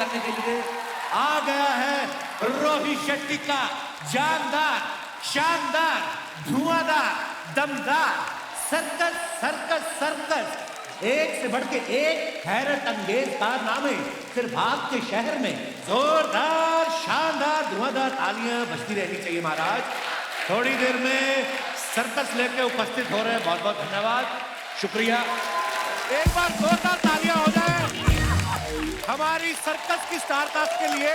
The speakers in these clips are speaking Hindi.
करने के लिए आ गया है रोहित शेट्टी का जानदार, शानदार, धुआंधार, दमदार सर्कस सर्कस सर्कस। एक से बढ़ के एक हैरत अंगेज कारनामे सिर्फ आपके शहर में। जोरदार, शानदार, धुआंधार तालियां बजती रहनी चाहिए महाराज। थोड़ी देर में सर्कस लेके उपस्थित हो रहे हैं। बहुत बहुत धन्यवाद, शुक्रिया। एक बार जोरदार तालियां हो जाए हमारी सर्कस की स्टार कास्ट के लिए।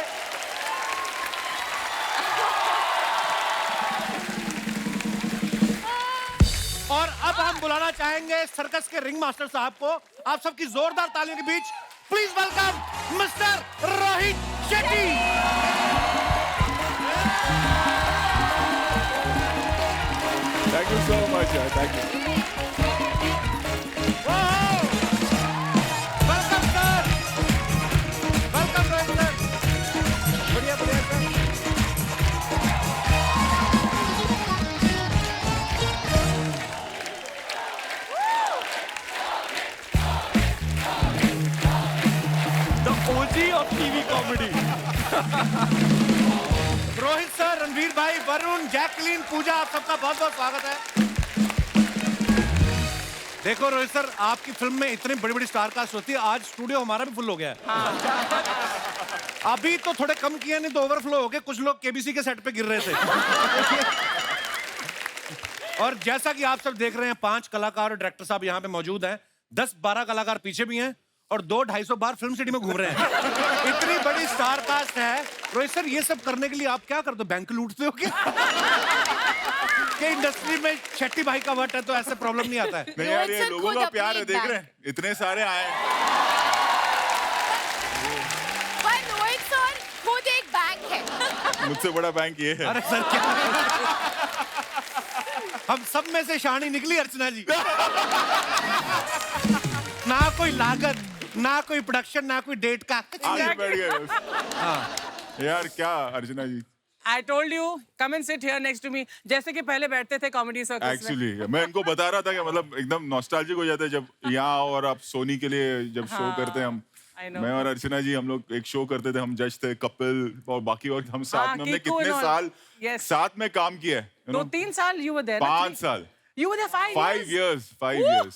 और अब हम बुलाना चाहेंगे सर्कस के रिंग मास्टर साहब को। आप सबकी जोरदार तालियों के बीच please welcome mister Rohit Shetty. Thank you so much, thank you. Welcome sir, welcome Rohit sir. बढ़िया बढ़िया sir. OG of TV comedy. Rohit sir, Ranveer भाई, वरुण, जैकलीन, पूजा, आप सबका बहुत बहुत स्वागत है। देखो रोहित सर, आपकी फिल्म में इतनी बड़ी बड़ी स्टार कास्ट होती है, आज स्टूडियो हमारा भी फुल हो गया है। अभी तो थोड़े कम किए, नहीं तो ओवरफ्लो हो गए। कुछ लोग केबीसी के सेट पे गिर रहे थे। और जैसा कि आप सब देख रहे हैं, 5 कलाकार और डायरेक्टर साहब यहाँ पे मौजूद हैं। 10-12 कलाकार पीछे भी हैं और 200-250 बार फिल्म सिटी में घूम रहे हैं। इतनी बड़ी स्टार कास्ट है। रोहित सर, ये सब करने के लिए आप क्या करते हो? बैंक लूटते हो क्या? कि इंडस्ट्री में शेट्टी भाई का वट है तो ऐसे प्रॉब्लम नहीं आता है? नहीं यार, ये लोगों का प्यार है, देख रहे हैं इतने सारे आए। पर रोहित सर खुद एक बैंक है। मुझसे बड़ा बैंक ये है। अरे सर क्या हम सब में से शानी निकली अर्चना जी। ना कोई लागत, ना कोई प्रोडक्शन, ना कोई डेट का। आगे बैठ गए। यार क्या अर्चना जी, I told you, come and sit here next to me. जैसे कि पहले बैठते थे कॉमेडी सर्कस में। एक्चुअली मैं इनको बता रहा था कि मतलब एकदम नॉस्टैल्जिक हो जाता है जब यहाँ और आप सोनी के लिए जब शो करते हैं हम। मैं और अर्चना जी हम लोग एक शो करते थे, हम जज थे, कपिल और बाकी, और हम साथ में हमने कितने साल साथ में काम किया है? 2-3 साल you were there. 5 साल। You were there 5 years. 5 years.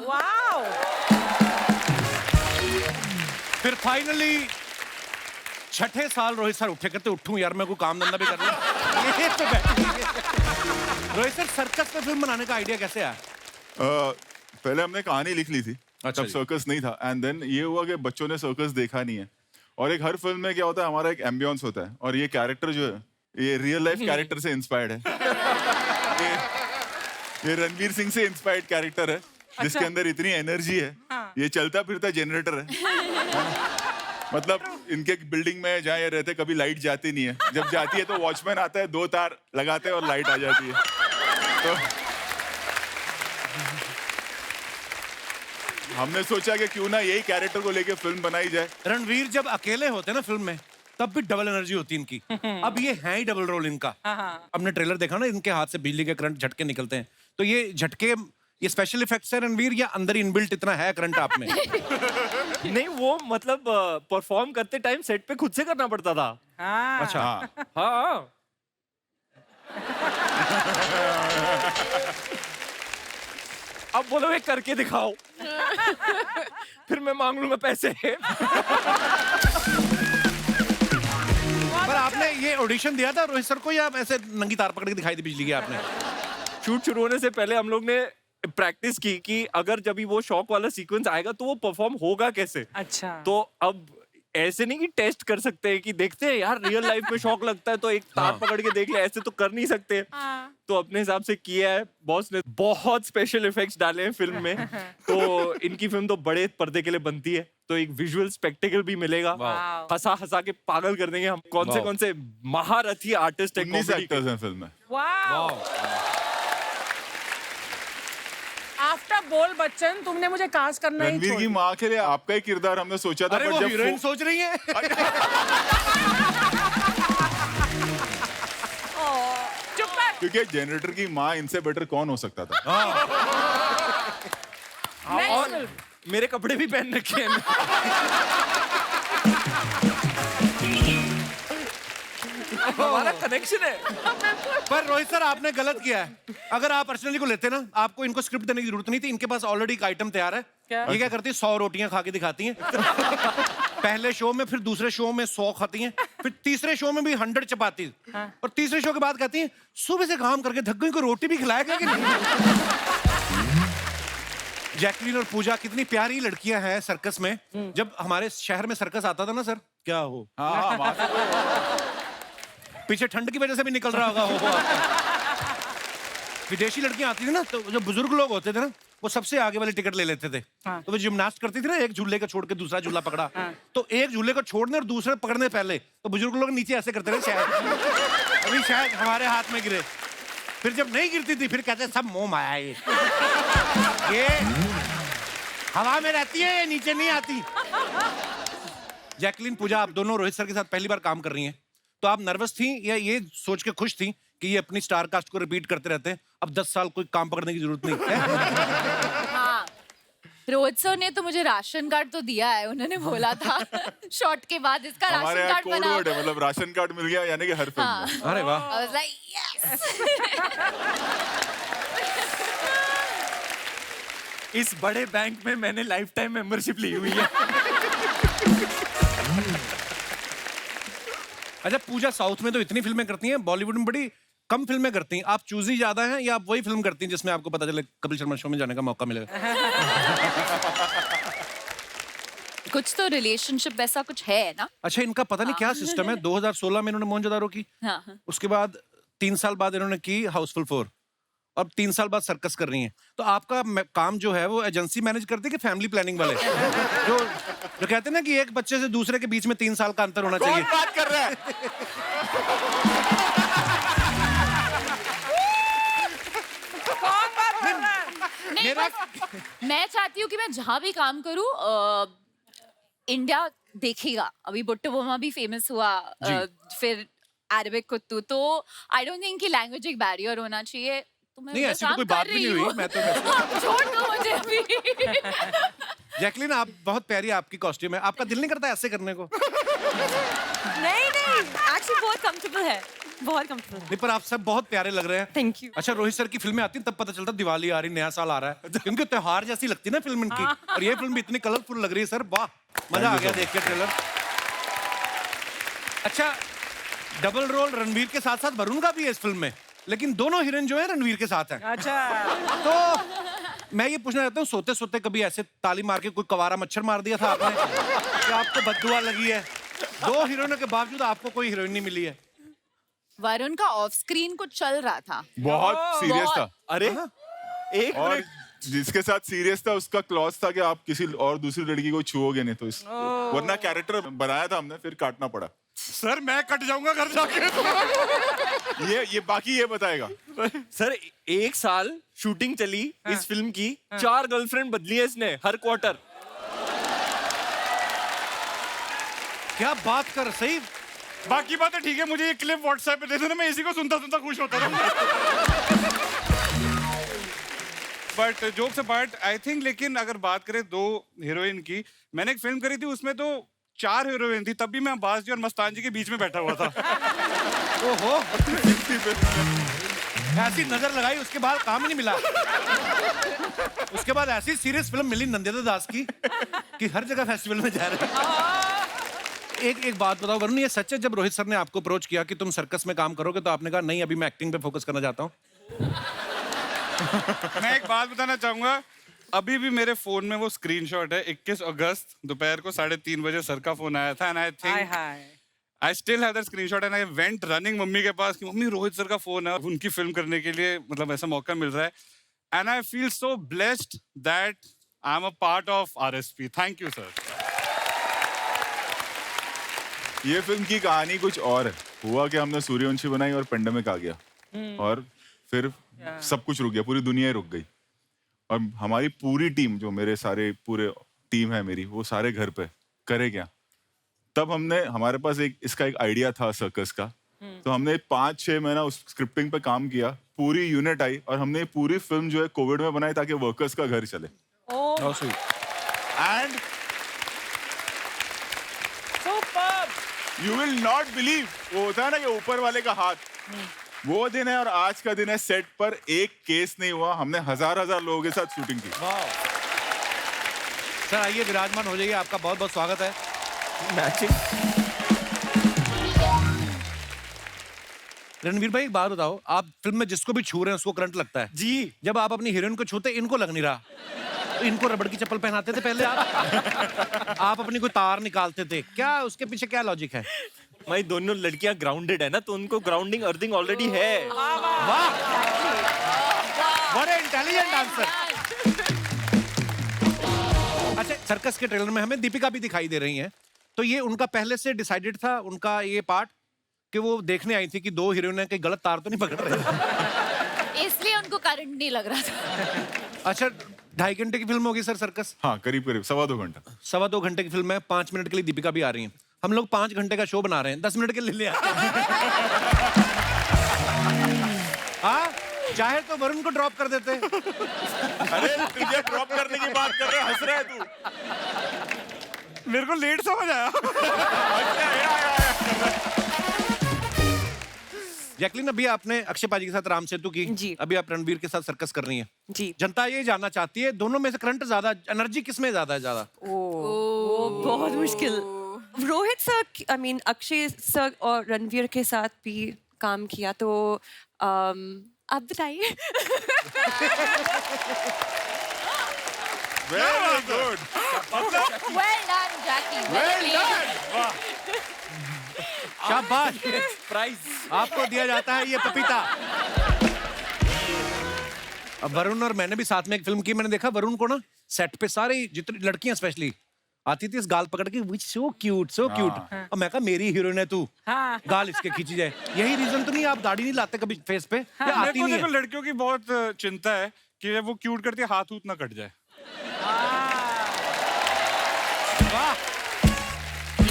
Wow. फिर फाइनली 6ठे साल रोहित सर उठे, कहते उठूं यार, मैं कोई काम धंधा भी कर रहा। ये तो रोहित सर, सर्कस में फिल्म बनाने का आइडिया कैसे आया? पहले हमने कहानी लिख ली थी, अच्छा तब सर्कस नहीं था। एंड देन ये हुआ कि बच्चों ने सर्कस देखा नहीं है। और एक हर फिल्म में क्या होता है, हमारा एक एम्बियंस होता है, और ये कैरेक्टर जो है ये रियल लाइफ कैरेक्टर से इंस्पायर्ड है। ये रणवीर सिंह से इंस्पायर्ड कैरेक्टर है, जिसके अंदर इतनी एनर्जी है। ये चलता फिरता जनरेटर है। मतलब इनके बिल्डिंग में जहाँ ये रहते, कभी लाइट जाती नहीं है। जब जाती है तो वॉचमैन आता है, 2 तार लगाते हैं और लाइट आ जाती है। तो हमने सोचा कि क्यों ना यही कैरेक्टर को लेके फिल्म बनाई जाए। रणवीर जब अकेले होते हैं ना फिल्म में, तब भी डबल एनर्जी होती है इनकी। अब ये है ही डबल रोल इनका। हमने ट्रेलर देखा ना, इनके हाथ से बिजली के करंट झटके निकलते हैं। तो ये झटके, ये स्पेशल इफेक्ट्स है रणवीर, या अंदर इनबिल्ट इतना है करंट आप में? नहीं, वो मतलब परफॉर्म करते टाइम सेट पे खुद से करना पड़ता था। अच्छा। हाँ। अब बोलोगे करके दिखाओ, फिर मैं मांग लूंगा पैसे। पर आपने ये ऑडिशन दिया था रोहित सर को, या ऐसे नंगी तार पकड़ के दिखाई दी बिजली की आपने? शूट शुरू होने से पहले हम लोग ने प्रैक्टिस की कि अगर जब भी वो शॉक वाला सीक्वेंस आएगा तो वो परफॉर्म होगा कैसे। अच्छा। तो अब ऐसे नहीं कि टेस्ट कर सकते हैं कि देखते हैं यार रियल लाइफ में शॉक लगता है तो एक तार पकड़ के देख ले, ऐसे तो कर नहीं सकते। तो अपने हिसाब से किया है। बॉस ने बहुत स्पेशल इफेक्ट्स डाले हैं फिल्म में। तो इनकी फिल्म तो बड़े पर्दे के लिए बनती है, तो एक विजुअल स्पेक्टेकल भी मिलेगा। हंसा हंसा के पागल कर देंगे हम। कौन से महारथी आर्टिस्ट है, 19 एक्टर्स हैं फिल्म में। आफ्टर बोल बच्चन, तुमने मुझे कास्ट करना ही रणवीर की माँ के लिए आपका ही किरदार हमने सोचा था। अरे वो हीरोइन सोच रही है। चुप कर। क्योंकि जनरेटर की माँ इनसे बेटर कौन हो सकता था? और मेरे कपड़े भी पहन रखे हैं। हमारा कनेक्शन है। पर रोहित सर आपने गलत किया है। अगर आप पर्सनली को लेते ना, आपको इनको स्क्रिप्ट देने की जरूरत नहीं थी। इनके पास ऑलरेडी एक आइटम तैयार है। क्या? ये क्या करती है, 100 रोटियां खा के दिखाती हैं। पहले शो में, फिर दूसरे शो में 100 खाती हैं, फिर तीसरे शो में भी 100 चपाती। और तीसरे शो के बाद कहती हैं सुबह से काम करके थक गई, को रोटी भी खिलाएगा कि नहीं। जैकलीन और पूजा कितनी प्यारी लड़कियां हैं सर्कस में। जब हमारे शहर में सर्कस आता था ना सर, क्या हो, हाँ वहाँ से पीछे ठंड की वजह से भी निकल रहा होगा हो आपका। विदेशी लड़कियां आती थी ना, तो जो बुजुर्ग लोग होते थे ना, वो सबसे आगे वाली टिकट ले लेते थे। तो वो जिम्नास्ट करती थी ना, एक झूले को छोड़ के दूसरा झूला पकड़ा, तो एक झूले को छोड़ने और दूसरे पकड़ने पहले तो बुजुर्ग लोग नीचे ऐसे करते रहे, शायद अभी शायद हमारे हाथ में गिरे। फिर जब नहीं गिरती थी, फिर कहते सब मोह माया ये हवा में रहती है, ये नीचे नहीं आती। जैकलीन, पूजा, आप दोनों रोहित सर के साथ पहली बार काम कर रही हैं, तो आप नर्वस थी या ये सोच के खुश थी कि ये अपनी स्टार कास्ट को रिपीट करते रहते हैं, अब 10 साल कोई काम पकड़ने की जरूरत नहीं है? हाँ, रोहित सर ने तो मुझे राशन कार्ड तो दिया है, उन्होंने बोला था शॉट के बाद इसका हमारे राशन यहाँ कार्ड कोड बनाओ। वर्ड है, मतलब राशन कार्ड मिल गया यानी कि हर फिल्म हाँ। में। अरे वाह। I was like, yes! इस बड़े बैंक में मैंने लाइफ टाइम मेंबरशिप ली हुई है। अच्छा पूजा, साउथ में तो इतनी फिल्में करती हैं, बॉलीवुड में बड़ी कम फिल्में करती हैं। आप चूजी ज्यादा हैं या आप वही फिल्म करती हैं जिसमें आपको पता चले कपिल शर्मा शो में जाने का मौका मिलेगा? कुछ तो रिलेशनशिप वैसा कुछ है ना। अच्छा, इनका पता नहीं क्या सिस्टम है। 2016 में इन्होंने मोहनजोदारो की, हाँ। उसके बाद 3 साल बाद इन्होंने की हाउसफुल 4, अब 3 साल बाद सर्कस कर रही हैं। तो आपका काम जो है वो एजेंसी मैनेज करती है कि फैमिली प्लानिंग वाले? जो कहते हैं ना कि एक बच्चे से दूसरे के बीच में 3 साल का अंतर होना चाहिए। कौन बात कर रहा है? नहीं, मेरा मैं चाहती हूँ कि मैं जहाँ भी काम करूँ इंडिया देखेगा। अभी बुट्टो बोमा भी फेमस हुआ, फिर अरबिक कुत्तू, तो आई डोंट थिंक कि लैंग्वेज एक बैरियर होना चाहिए। तो मैं नहीं, उधर ऐसी तो काम कोई कर बात भी रही नहीं हुई। हूँ। मैं तो छोड़ दो मुझे अभी। जैकलीन, आप बहुत प्यारी आपकी कॉस्ट्यूम है। आपका दिल नहीं करता ऐसे करने को? नहीं एक्चुअली बहुत कंफर्टेबल है, बहुत कंफर्टेबल। नहीं, पर आप सब बहुत प्यारे लग रहे हैं। Thank you. अच्छा, रोहित सर की फिल्में आती हैं तब पता चलता दिवाली आ रही, नया साल आ रहा है, क्योंकि त्योहार जैसी लगती है ना फिल्म इनकी। और ये फिल्म भी इतनी कलरफुल लग रही है सर, वाह, मजा आ गया देख के ट्रेलर। अच्छा, डबल रोल रणवीर के साथ साथ वरुण का भी है इस फिल्म में, लेकिन दोनों हीरोइन जो है रणवीर के साथ हैं। अच्छा, तो मैं ये पूछना चाहता हूँ, सोते सोते कभी ऐसे ताली मार के कोई कवारा मच्छर मार दिया था आपने कि आपको बददुआ लगी है? 2 हीरोइनों के बावजूद आपको कोई हीरोइन नहीं मिली है। वरुण का ऑफ स्क्रीन कुछ चल रहा था। बहुत सीरियस था। अरे एक और मिनट, जिसके साथ सीरियस था उसका क्लॉज था कि आप किसी और दूसरी लड़की को छुओगे नहीं, तो इस वरना कैरेक्टर बनाया था हमने, फिर काटना पड़ा। सर मैं कट जाऊंगा घर जाके। ये बाकी ये बताएगा। सर 1 साल शूटिंग चली इस फिल्म की, 4 गर्लफ्रेंड बदली है इसने हर क्वार्टर। क्या बात कर, सही। बाकी बातें ठीक है, मुझे ये क्लिप व्हाट्सएप पे दे देना, मैं इसी को सुनता सुनता खुश होता रहूंगा। But jokes apart, I think, लेकिन अगर बात करें 2 हीरोइन की, मैंने एक फिल्म करी थी, उसमें तो 4 हीरोइन थी, तब भी मैं अब्बास जी और मस्तान जी के बीच में बैठा हुआ था। ओहो, ऐसी नजर लगाई, उसके बाद काम ही नहीं मिला। उसके बाद ऐसी सीरियस फिल्म मिली नंदिता दास की कि हर जगह फेस्टिवल में जा रहे हैं। एक बात बताओ वरुण, ये सच है जब रोहित सर ने आपको अप्रोच किया कि तुम सर्कस में काम करोगे, तो आपने कहा नहीं, अभी मैं एक्टिंग पे फोकस करना चाहता हूँ? मैं एक बात बताना चाहूंगा, अभी भी मेरे फोन में वो स्क्रीनशॉट है। 21 अगस्त दोपहर को 3:30 बजे सर का फोन आया था, and I think I still have that screenshot, and I went running mummy के पास कि मम्मी रोहित सर का फोन है, उनकी फिल्म करने के लिए मतलब ऐसा मौका मिल रहा है, and I feel so blessed that I am a part of RSP। Thank you sir. ये फिल्म की कहानी कुछ और है। हुआ कि हमने सूर्यवंशी बनाई और पेंडेमिक आ गया, और फिर सब कुछ रुक गया, पूरी दुनिया ही रुक गई। और हमारी पूरी टीम, जो मेरे सारे पूरे टीम है मेरी, वो सारे घर पे करे क्या। तब हमारे पास इसका एक आइडिया था सर्कस का, तो हमने 5-6 महीना उस स्क्रिप्टिंग पे काम किया, पूरी यूनिट आई, और हमने पूरी फिल्म जो है कोविड में बनाई ताकि वर्कर्स का घर चले। And you will not believe, वो होता है ना कि ऊपर वाले का हाथ, वो दिन है और आज का दिन है। सेट पर एक केस नहीं हुआ, हमने हजार लोगों के साथ शूटिंग की। सर आइए विराजमान हो जाइए, आपका बहुत बहुत स्वागत है। मैचिंग। रणवीर भाई एक बात बताओ, आप फिल्म में जिसको भी छू रहे हैं उसको करंट लगता है जी। जब आप अपनी हीरोइन को छूते इनको लग नहीं रहा, तो इनको रबड़ की चप्पल पहनाते थे पहले आप अपनी कोई तार निकालते थे क्या, उसके पीछे क्या लॉजिक है? भाई दोनों लड़कियां ग्राउंडेड है ना, तो उनको ग्राउंडिंग अर्थिंग ऑलरेडी है। वाह, बड़े इंटेलिजेंट आंसर। अच्छा, सर्कस के ट्रेलर में हमें दीपिका भी दिखाई दे रही हैं, तो ये उनका पहले से डिसाइडेड था उनका ये पार्ट कि वो देखने आई थी कि दो हीरोइन कहीं गलत तार तो नहीं पकड़ रहे, इसलिए उनको करंट नहीं लग रहा था। अच्छा, 2.5 घंटे की फिल्म होगी सर सर्कस? हाँ, करीब 2.25 घंटा। 2.25 घंटे की फिल्म है, 5 मिनट के लिए दीपिका भी आ रही हैं। हम लोग 5 घंटे का शो बना रहे हैं, 10 मिनट के लिए ले आते हैं। हाँ, चाहे तो वरुण को ड्रॉप कर देते। अरे तुझे ड्रॉप करने की बात कर रहे, हंस रहा है तू। मेरे को लेट समझ आया। जैकलिन, अभी आपने अक्षय पाजी के साथ राम सेतु की, जी। अभी आप रणवीर के साथ सर्कस कर रही हैं। जी। जनता ये जानना चाहती है दोनों में से करंट ज्यादा, एनर्जी किस में ज्यादा है? ज्यादा बहुत मुश्किल। Rohit sir, I mean Akshay sir और रणवीर के साथ भी काम किया, तो आप बताइए। Very good, Well done, Jackie. Well played. शाबाश, प्राइज आपको दिया जाता है ये पपीता। अब वरुण और मैंने भी साथ में एक फिल्म की, मैंने देखा वरुण को ना सेट पे सारी जितनी लड़कियां स्पेशली आती थी इस गाल पकड़ के, विच सो क्यूट सो क्यूट, और मैं कहा मेरी हीरोइन है तू, गाल इसके खींची जाए। यही रीजन तो नहीं आप दाढ़ी नहीं लाते कभी फेस पे? या आती नहीं देखो है? लड़कियों की बहुत चिंता है कि जब वो क्यूट करती है हाथ ना कट जाए। वाह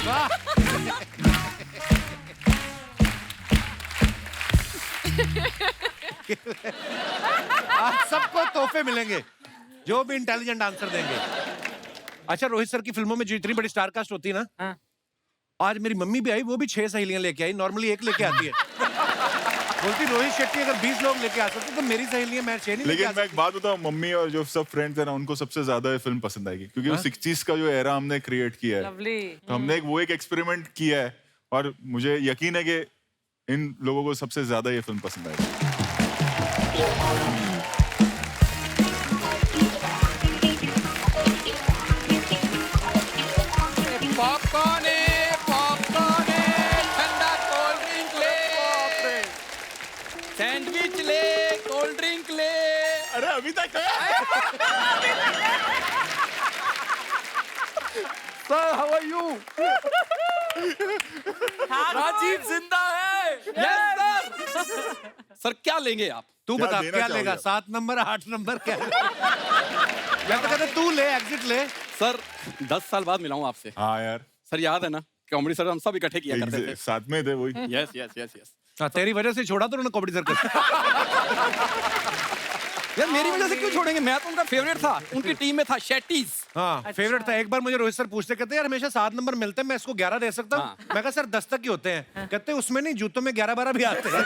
वाह, आज सबको तोहफे मिलेंगे जो भी इंटेलिजेंट आंसर देंगे। अच्छा, रोहित सर की फिल्मों में जो इतनी बड़ी स्टार कास्ट होती है ना, आज मेरी मम्मी भी आई, वो भी 6 सहेलियां लेके आई, नॉर्मली 1 लेके आती है। बोलती रोहित शेट्टी अगर 20 लोग लेके आ सकते तो मेरी सहेलियां मैं 6 नहीं लेके आ लेकिन मैं एक बात बताऊं, मम्मी और जो सब फ्रेंड्स हैं ना, उनको सबसे ज्यादा ये फिल्म पसंद आएगी, क्योंकि वो 60s का जो एरा हमने क्रिएट किया है। तो हमने एक एक्सपेरिमेंट किया है और मुझे यकीन है कि इन लोगों को सबसे ज्यादा ये फिल्म पसंद आएगी। पॉपकॉर्न ठंडा कोल्ड ड्रिंक ले, सैंडविच ले, कोल्ड ड्रिंक ले। अरे अभी तक sir how are you? Rajiv जिंदा है। Yes sir. सर क्या लेंगे आप? तू क्या बता देना क्या चाहोगे लेगा? आप? 7 नंबर 8 नंबर क्या? मैं तो कहता तू ले, एग्जिट ले। सर 10 साल बाद मिला हूं आपसे। हाँ यार, सर याद है ना कॉमेडी सर हम सब इकट्ठे किया करते थे। साथ में थे वही। Yes yes yes yes. हाँ, तेरी वजह से छोड़ा तो उन्होंने कॉमेडी सर्कस। यार मेरी वजह से क्यों छोड़ेंगे? मैं तो उनका फेवरेट था, उनकी टीम में था शेट्टीज। हाँ, फेवरेट था। एक बार मुझे रोहित सर पूछते, कहते यार हमेशा 7 नंबर मिलते हैं, मैं इसको 11 दे सकता हूँ? हाँ। मैं कहा सर 10 तक ही होते हैं। कहते उसमें नहीं, जूतों में 11-12 भी आते हैं।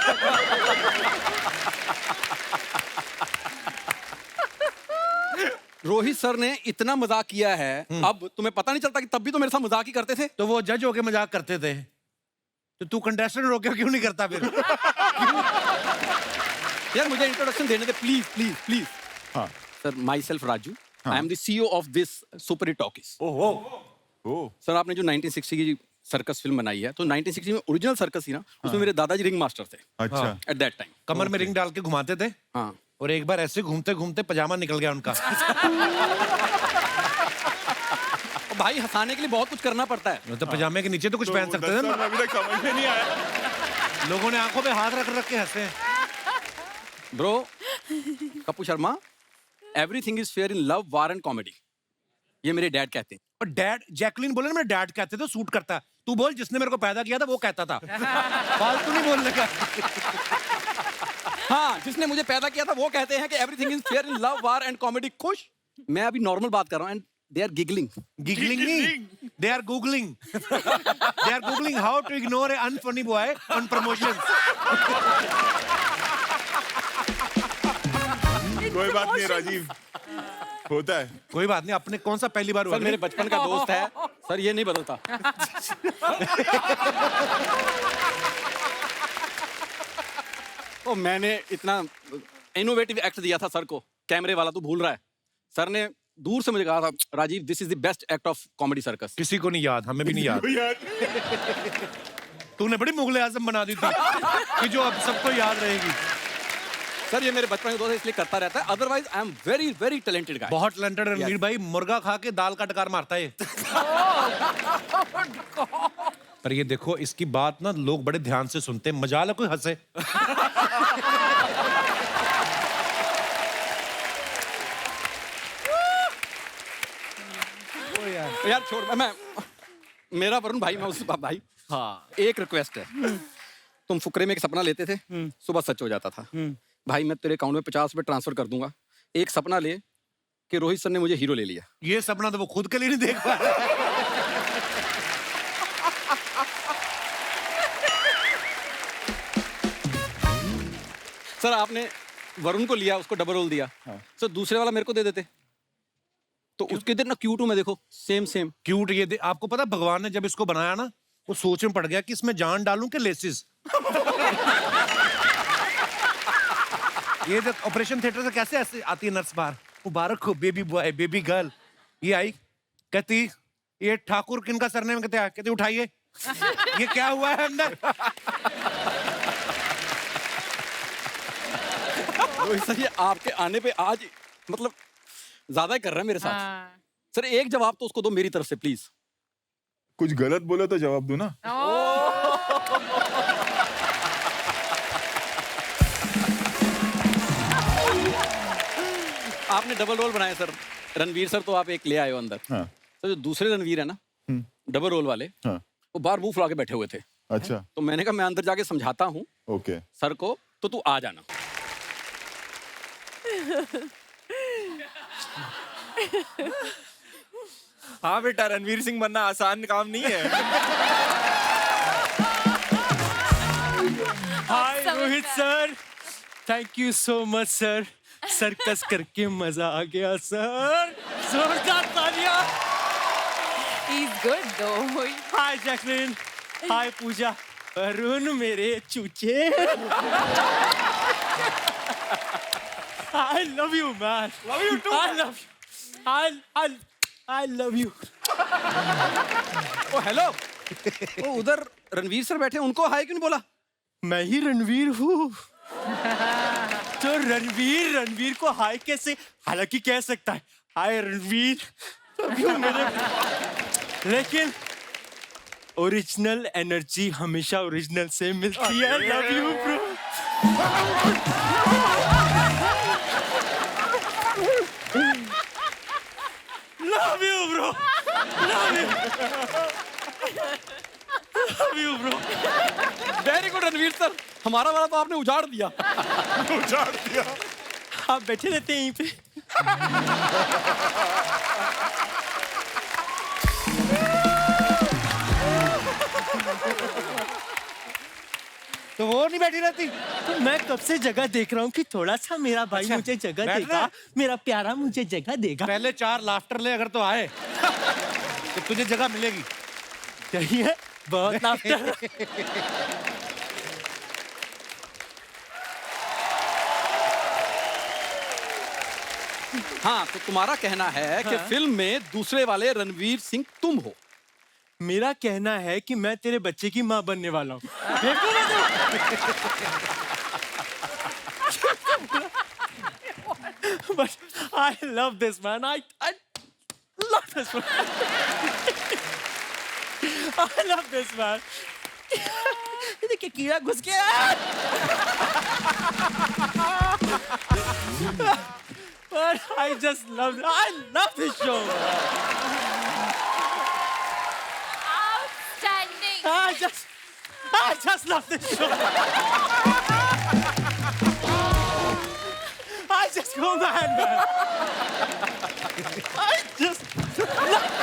रोहित सर ने इतना मजाक किया है, अब तुम्हें पता नहीं चलता कि तब भी तो मेरे साथ मजाक ही करते थे। तो वो जज होके मजाक करते थे, तो तू कंटेस्टेंट होके क्यों नहीं करता फिर? यार मुझे इंट्रोडक्शन देने दे प्लीज प्लीज प्लीज। हाँ। Sir my self Raju, I am the CEO of this super hit talkies. Oh, sir आपने जो 1960 की सर्कस फिल्म बनाई है, तो 1960 में ओरिजिनल सर्कस थी ना, उसमें मेरे दादाजी रिंग मास्टर थे अच्छा। At that time. कमर में रिंग डाल के घुमाते थे, हाँ और एक बार ऐसे घूमते घूमते पजामा निकल गया उनका। तो भाई हंसाने के लिए बहुत कुछ करना पड़ता है। तो पजामे के नीचे तो कुछ पहन सकते थे ना। अभी तक समझ में नहीं आया। लोगों ने आंखों पे हाथ रख रख के हंसे। Bro Kapoor Sharma, everything is fair in love, war and comedy, ये मेरे डैड कहते हैं। और डैड, जैकलिन बोले ना मेरे डैड कहते थे, सूट करता। तू बोल जिसने मेरे को पैदा किया था वो कहता था। फालतू नहीं बोलने का। हाँ, जिसने मुझे पैदा किया था वो कहते हैं कि everything is fair in love, war and comedy. खुश? मैं अभी नॉर्मल बात कर रहा हूँ and they are giggling. Giggling नहीं, They are googling. They are googling how to ignore an unfunny boy on promotions. कोई बात नहीं राजीव, होता है। कोई बात नहीं, अपने कौन सा पहली बार हुआ? सर मेरे बचपन का दोस्त है सर, ये नहीं बदलता। तो मैंने इतना इनोवेटिव एक्ट दिया था सर को, कैमरे वाला तो भूल रहा है। सर ने दूर से मुझे कहा था, Rajiv this is the best act of comedy circus. किसी को नहीं याद, हमें भी नहीं याद। तूने बड़ी मुगले आजम बना दी थी कि जो अब सबको याद रहेगी। सर ये मेरे बचपन का दोस्त है, इसलिए करता रहता है, otherwise I am very very talented guy. बहुत टैलेंटेड रणवीर भाई, मुर्गा खा के दाल का टकार मारता है। पर ये देखो, इसकी बात ना लोग बड़े ध्यान से सुनते हैं, मजाल है कोई हंसे। यार छोड़, मैं मेरा वरुण भाई, मैं उसका भाई। हाँ एक रिक्वेस्ट है, तुम फुकरे में एक सपना लेते थे, सुबह सच हो जाता था। भाई मैं तेरे अकाउंट में 50 रुपए ट्रांसफर कर दूंगा, एक सपना ले कि रोहित सर ने मुझे हीरो ले लिया। ये सपना तो वो खुद के लिए नहीं देख पा रहा। सर आपने वरुण को लिया, उसको डबल रोल दिया, सर दूसरे वाला मेरे को दे देते तो उसके दिन ना क्यूट हूं मैं, देखो सेम सेम क्यूट। ये आपको पता, भगवान ने जब इसको बनाया ना, वो सोच में पड़ गया कि इसमें जान डालूं कि लेसिस। ये जब ऑपरेशन थिएटर से कैसे ऐसे आती है नर्स बाहर, मुबारक हो बेबी बॉय बेबी गर्ल। ये आई, कहती ये ठाकुर किनका सरनेम, कहते उठाइए, ये क्या हुआ है अंदर। रोहित सर ये आपके आने पे आज मतलब ज्यादा ही कर रहा है मेरे साथ। सर एक जवाब तो उसको दो मेरी तरफ से प्लीज। कुछ गलत बोला तो जवाब दो ना। आपने डबल रोल बनाए सर, रणवीर सर तो आप एक ले आए हो अंदर। हाँ। तो जो दूसरे रणवीर है ना, डबल रोल वाले, हाँ। वो बाहर मुंह फुला के बैठे हुए थे। अच्छा। तो मैंने कहा मैं अंदर जाके समझाता हूँ ओके सर को, तो तू आ जाना। हाँ बेटा, रणवीर सिंह बनना आसान काम नहीं है। Hi Rohit sir, thank you so much sir, circus करके मजा आ गया सर, जोरदार तालियां। He's good though. हाय जैकलिन, हाय पूजा, अरुण मेरे चूचे। I love you man. Love you too. I love you. I love you. ओ हेलो, ओ उधर रणवीर सर बैठे, उनको हाय क्यों नहीं बोला? मैं ही रणवीर हूँ। तो रणवीर को हाय कैसे, हालांकि कह सकता है हाय रणवीर, मेरे, लेकिन ओरिजिनल एनर्जी हमेशा ओरिजिनल से मिलती है। Love you bro. Love you bro, love you bro. Very good Ranveer sir, हमारा वाला तो आपने उजाड़ दिया। उजाड़ दिया। आप बैठे रहते हैं यहीं पे। तो वो नहीं बैठी रहती। तो मैं कब से जगह देख रहा हूँ कि थोड़ा सा मेरा भाई अच्छा, मुझे जगह बैठ देगा, रहा? मेरा प्यारा मुझे जगह देगा। पहले 4 लाफ्टर ले, अगर तो आए तो तुझे जगह मिलेगी। सही है, बहुत लाफ्टर। हाँ तो तुम्हारा कहना है कि फिल्म में दूसरे वाले रणवीर सिंह तुम हो। मेरा कहना है कि मैं तेरे बच्चे की माँ बनने वाला हूँ। But I love this man. I love this man. I love this man. देखिए कीड़ा घुस गया। But I just love this show. Outstanding. I just love this show. I just go mad, man. I just love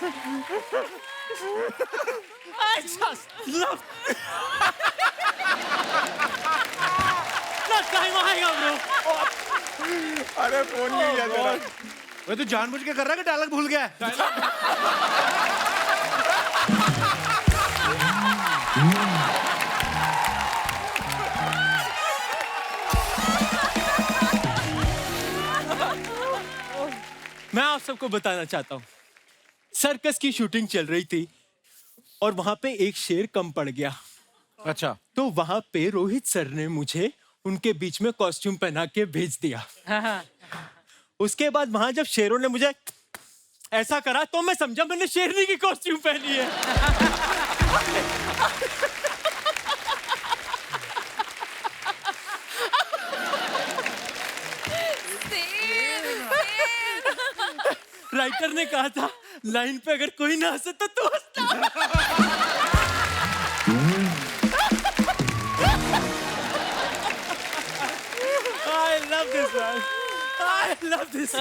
I just love. Last time आएगा bro. अरे फोन नहीं किया तेरा। वे तू जानबूझ के कर रहा है कि डायलॉग भूल गया है? मैं आप सबको बताना चाहता हूँ, सर्कस की शूटिंग चल रही थी और वहां पे एक शेर कम पड़ गया। अच्छा, तो वहां पे रोहित सर ने मुझे उनके बीच में कॉस्ट्यूम पहना के भेज दिया। उसके बाद वहां जब शेरों ने मुझे ऐसा करा तो मैं समझा मैंने शेरनी की कॉस्ट्यूम पहनी है। राइटर ने कहा था लाइन पे अगर कोई ना हंसे तो तू हंसना। I love this man. I love this.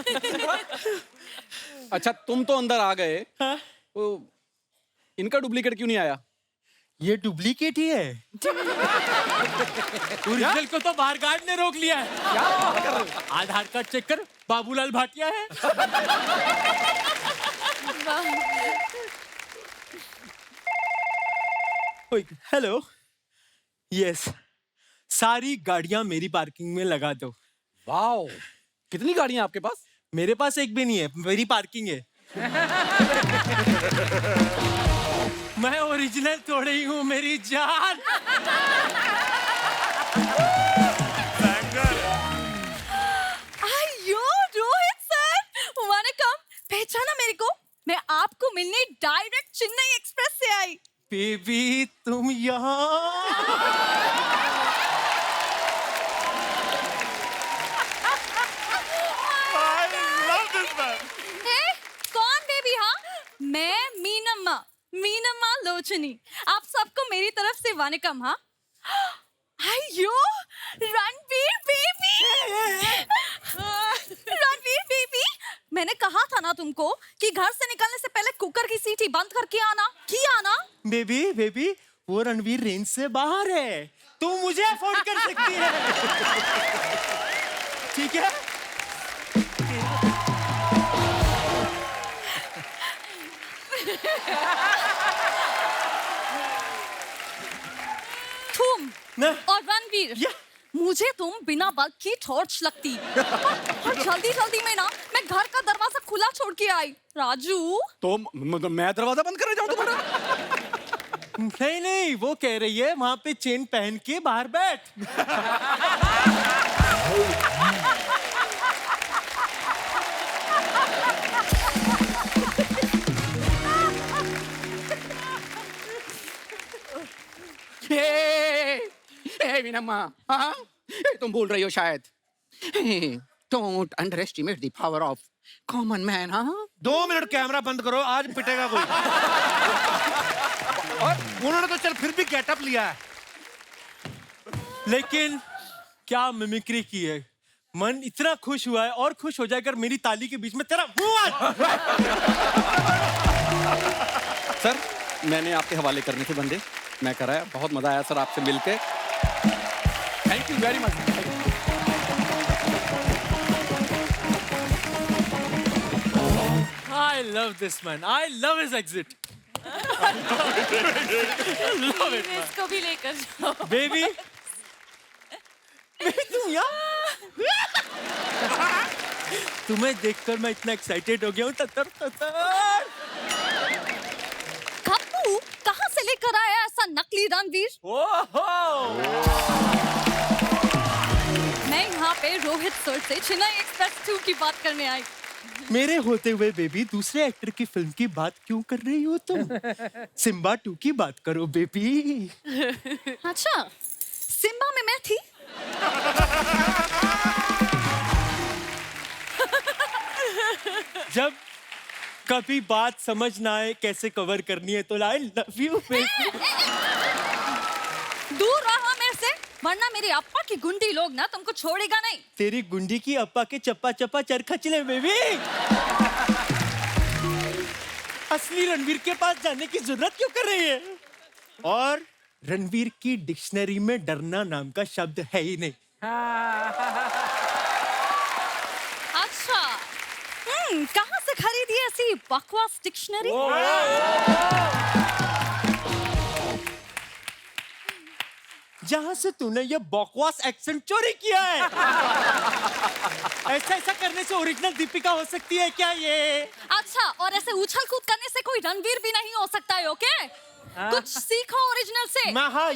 अच्छा तुम तो अंदर आ गए, तो इनका डुप्लीकेट क्यों नहीं आया? ये डुप्लीकेट ही है। ओरिजिनल को तो बाहर गार्ड ने रोक लिया है। क्या बात कर रहे हो? आधार कार्ड चेक कर, बाबूलाल भाटिया है। हेलो, यस, सारी गाड़ियां मेरी पार्किंग में लगा दो। वाओ, कितनी गाड़ियां आपके पास? मेरे पास एक भी नहीं है, मेरी पार्किंग है। मैं ओरिजिनल थोड़ी ही हूँ मेरी जान। अयो रोहित सर, वनकम, पहचाना मेरे को? मैं आपको मिलने डायरेक्ट चेन्नई एक्सप्रेस से आई। बेबी तुम यहाँ? कौन बेबी? हाँ, मैं मीनम्मा लोचनी। आप सबको मेरी तरफ से वनकम। हाँ, अयो रणवीर बेबी, मैंने कहा था ना तुमको कि घर से निकलने से पहले कुकर की सीटी बंद करके आना। किया ना? बेबी वो रणवीर रेंज से बाहर है, तू मुझे अफोर्ड कर सकती है। ठीक है? तुम ना? और रणवीर, मुझे तुम बिना बल्ब की टॉर्च लगती। और जल्दी में ना मैं घर का दरवाजा खुला छोड़ के आई। राजू, तो मैं दरवाजा बंद करने जाऊं तुम्हारा? नहीं, वो कह रही है वहां पे चेन पहन के बाहर बैठ। मीनम्मा, हाँ? तुम बोल रही हो शायद। Don't underestimate the power of common man, हाँ? 2 मिनट कैमरा बंद करो, आज पिटेगा कोई। और उन्होंने तो चल फिर भी गेटअप लिया है। लेकिन क्या मिमिक्री की है, मन इतना खुश हुआ है और खुश हो जाएगा मेरी ताली के बीच में तेरा मुंह आ। सर, मैंने आपके हवाले करने थे बंदे, मैं कराया। बहुत मजा आया सर आपसे मिलके। Thank you very much. I love this man. I love his exit. Love it, man. इसको भी लेकर जाओ। Baby, तुम यहाँ? तुम्हें देखकर मैं इतना एक्साइटेड हो गया हूँ। ततर। खप्पू, कहाँ से लेकर आया ऐसा नकली रणवीर? मैं यहाँ पे रोहित सर से चेन्नई एक्सप्रेस 2 की बात करने आई। मेरे होते हुए बेबी दूसरे एक्टर की फिल्म की बात क्यों कर रही हो तुम? सिम्बा 2 की बात करो बेबी। अच्छा, सिम्बा में मैं थी? जब कभी बात समझ ना आए कैसे कवर करनी है तो आई लव यू बेबी। दूर रहा मेरे से, वरना मेरे अप्पा की गुंडी लोग ना तुमको छोड़ेगा नहीं। तेरी गुंडी की अप्पा के चप्पा चप्पा चरखा चले बेबी। असली रणवीर के पास जाने की जरूरत क्यों कर रही है? और रणवीर की डिक्शनरी में डरना नाम का शब्द है ही नहीं। अच्छा कहाँ से खरीदी ऐसी बकवास डिक्शनरी? जहां से तूने ये बकवास एक्सेंट चोरी किया है। ऐसा ऐसा करने से ओरिजिनल दीपिका हो सकती है क्या ये? अच्छा और ऐसे उछल कूद करने से कोई रणवीर भी नहीं हो सकता है, ओके? कुछ सीखो ओरिजिनल से। हाँ हाँ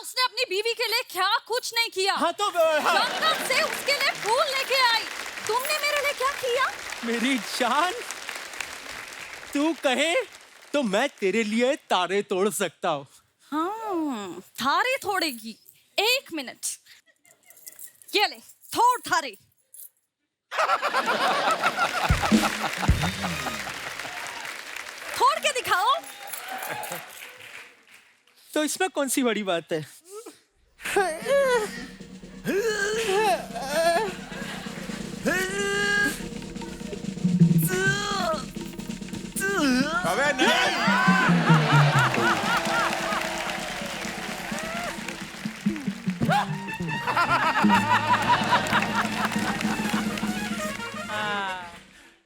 उसने अपनी बीवी के लिए क्या कुछ नहीं किया। हाँ तो हाँ। जंगल से उसके लिए फूल लेके आई। तुमने मेरे लिए क्या किया? मेरी जान, तू कहे तो मैं तेरे लिए तारे तोड़ सकता हूँ। हाँ थारे तोड़ेगी? 1 मिनट, ये ले थोड़ थारे। तोड़ के दिखाओ। तो इसमें कौन सी बड़ी बात है? अबे नहीं।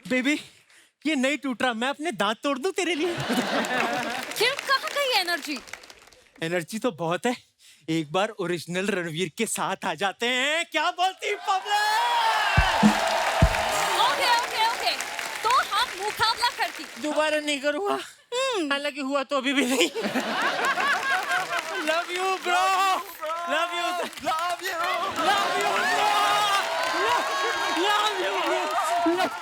बेबी ये नहीं टूट रहा, मैं अपने दांत तोड़ दूं तेरे लिए? फिर कहाँ गई एनर्जी? एनर्जी तो बहुत है, एक बार ओरिजिनल रणवीर के साथ आ जाते हैं, क्या बोलती पब्लिक? ओके ओके ओके तो हम मुकाबला करती। दोबारा नहीं करूंगा, हालांकि हुआ तो अभी भी नहीं। Love you bro, love you, love you, love you bro, love you.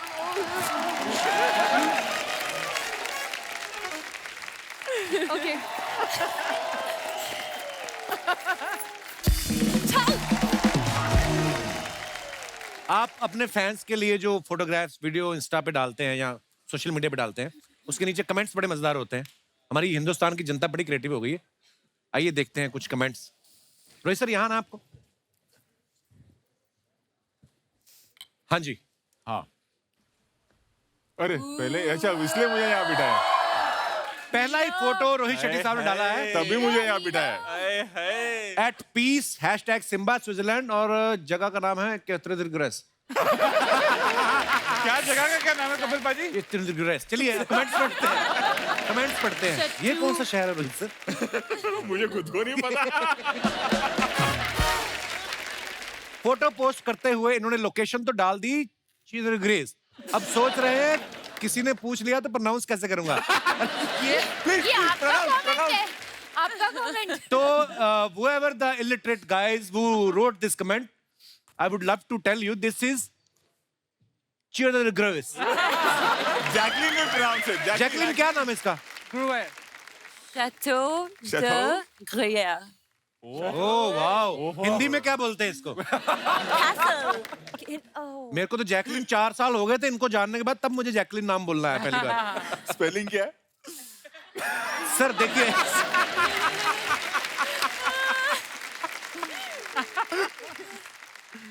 Okay आप अपने फैंस के लिए जो फोटोग्राफ्स वीडियो इंस्टा पे डालते हैं या सोशल मीडिया पे डालते हैं, उसके नीचे कमेंट्स बड़े मजेदार होते हैं। हमारी हिंदुस्तान की जनता बड़ी क्रिएटिव हो गई है। आइए देखते हैं कुछ कमेंट्स। रोहित सर यहाँ ना आपको? हाँ जी। हाँ। अरे पहले अच्छा इसलिए मुझे यहाँ बिठाया। पहला ही फोटो रोहित शेट्टी साहब ने डाला है, तभी मुझे यहाँ बिठाया। एट पीस #सिम्बा स्विट्जरलैंड, और जगह का नाम है कैथरीन। क्या जगह का क्या नाम है कपिल पाजी? चलिए कमेंट्स पढ़ते हैं, कमेंट्स पढ़ते हैं। ये कौन सा शहर है रोहित सर? मुझे खुद को नहीं पता। फोटो पोस्ट करते हुए इन्होंने लोकेशन तो डाल दी, चीजर ग्रेस। अब सोच रहे हैं किसी ने पूछ लिया तो प्रोनाउंस कैसे करूंगा? ये आपका कमेंट है, आपका कमेंट। तो whoever the illiterate guys who wrote this comment, I would love to tell you this is Children Grace. Jacqueline ने pronounce it. जैकलिन क्या नाम है इसका? Chateau de Gruyère. Oh wow, Hindi में क्या बोलते हैं इसको? Castle. मेरे को तो जैकलिन 4 साल हो गए थे इनको जानने के बाद, तब मुझे जैकलिन नाम बोलना है पहली बार। स्पेलिंग क्या है? सर देखिए,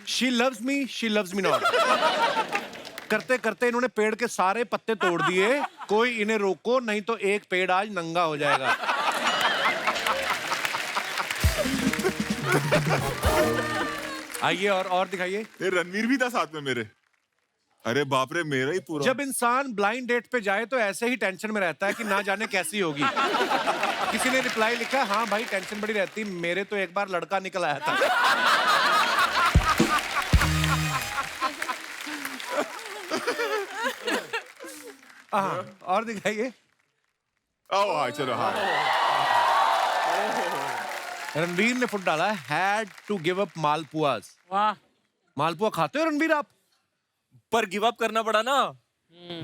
she loves me not। करते करते इन्होंने पेड़ के सारे पत्ते तोड़ दिए, कोई इन्हें रोको नहीं तो एक पेड़ आज नंगा हो जाएगा। आइए और दिखाइए। ये रणवीर भी था साथ में मेरे। अरे बाप रे, मेरा ही पूरा। जब इंसान ब्लाइंड डेट पे जाए तो ऐसे ही टेंशन में रहता है कि ना जाने कैसी होगी। किसी ने रिप्लाई लिखा, हाँ भाई टेंशन बड़ी रहती, मेरे तो एक बार लड़का निकल आया था। हाँ और दिखाइए। हाँ चलो। हाँ रणबीर ने फुट डाला, had to give up malpuas. वाह, मालपुआ खाते हो रणबीर आप? पर गिव अप करना पड़ा ना,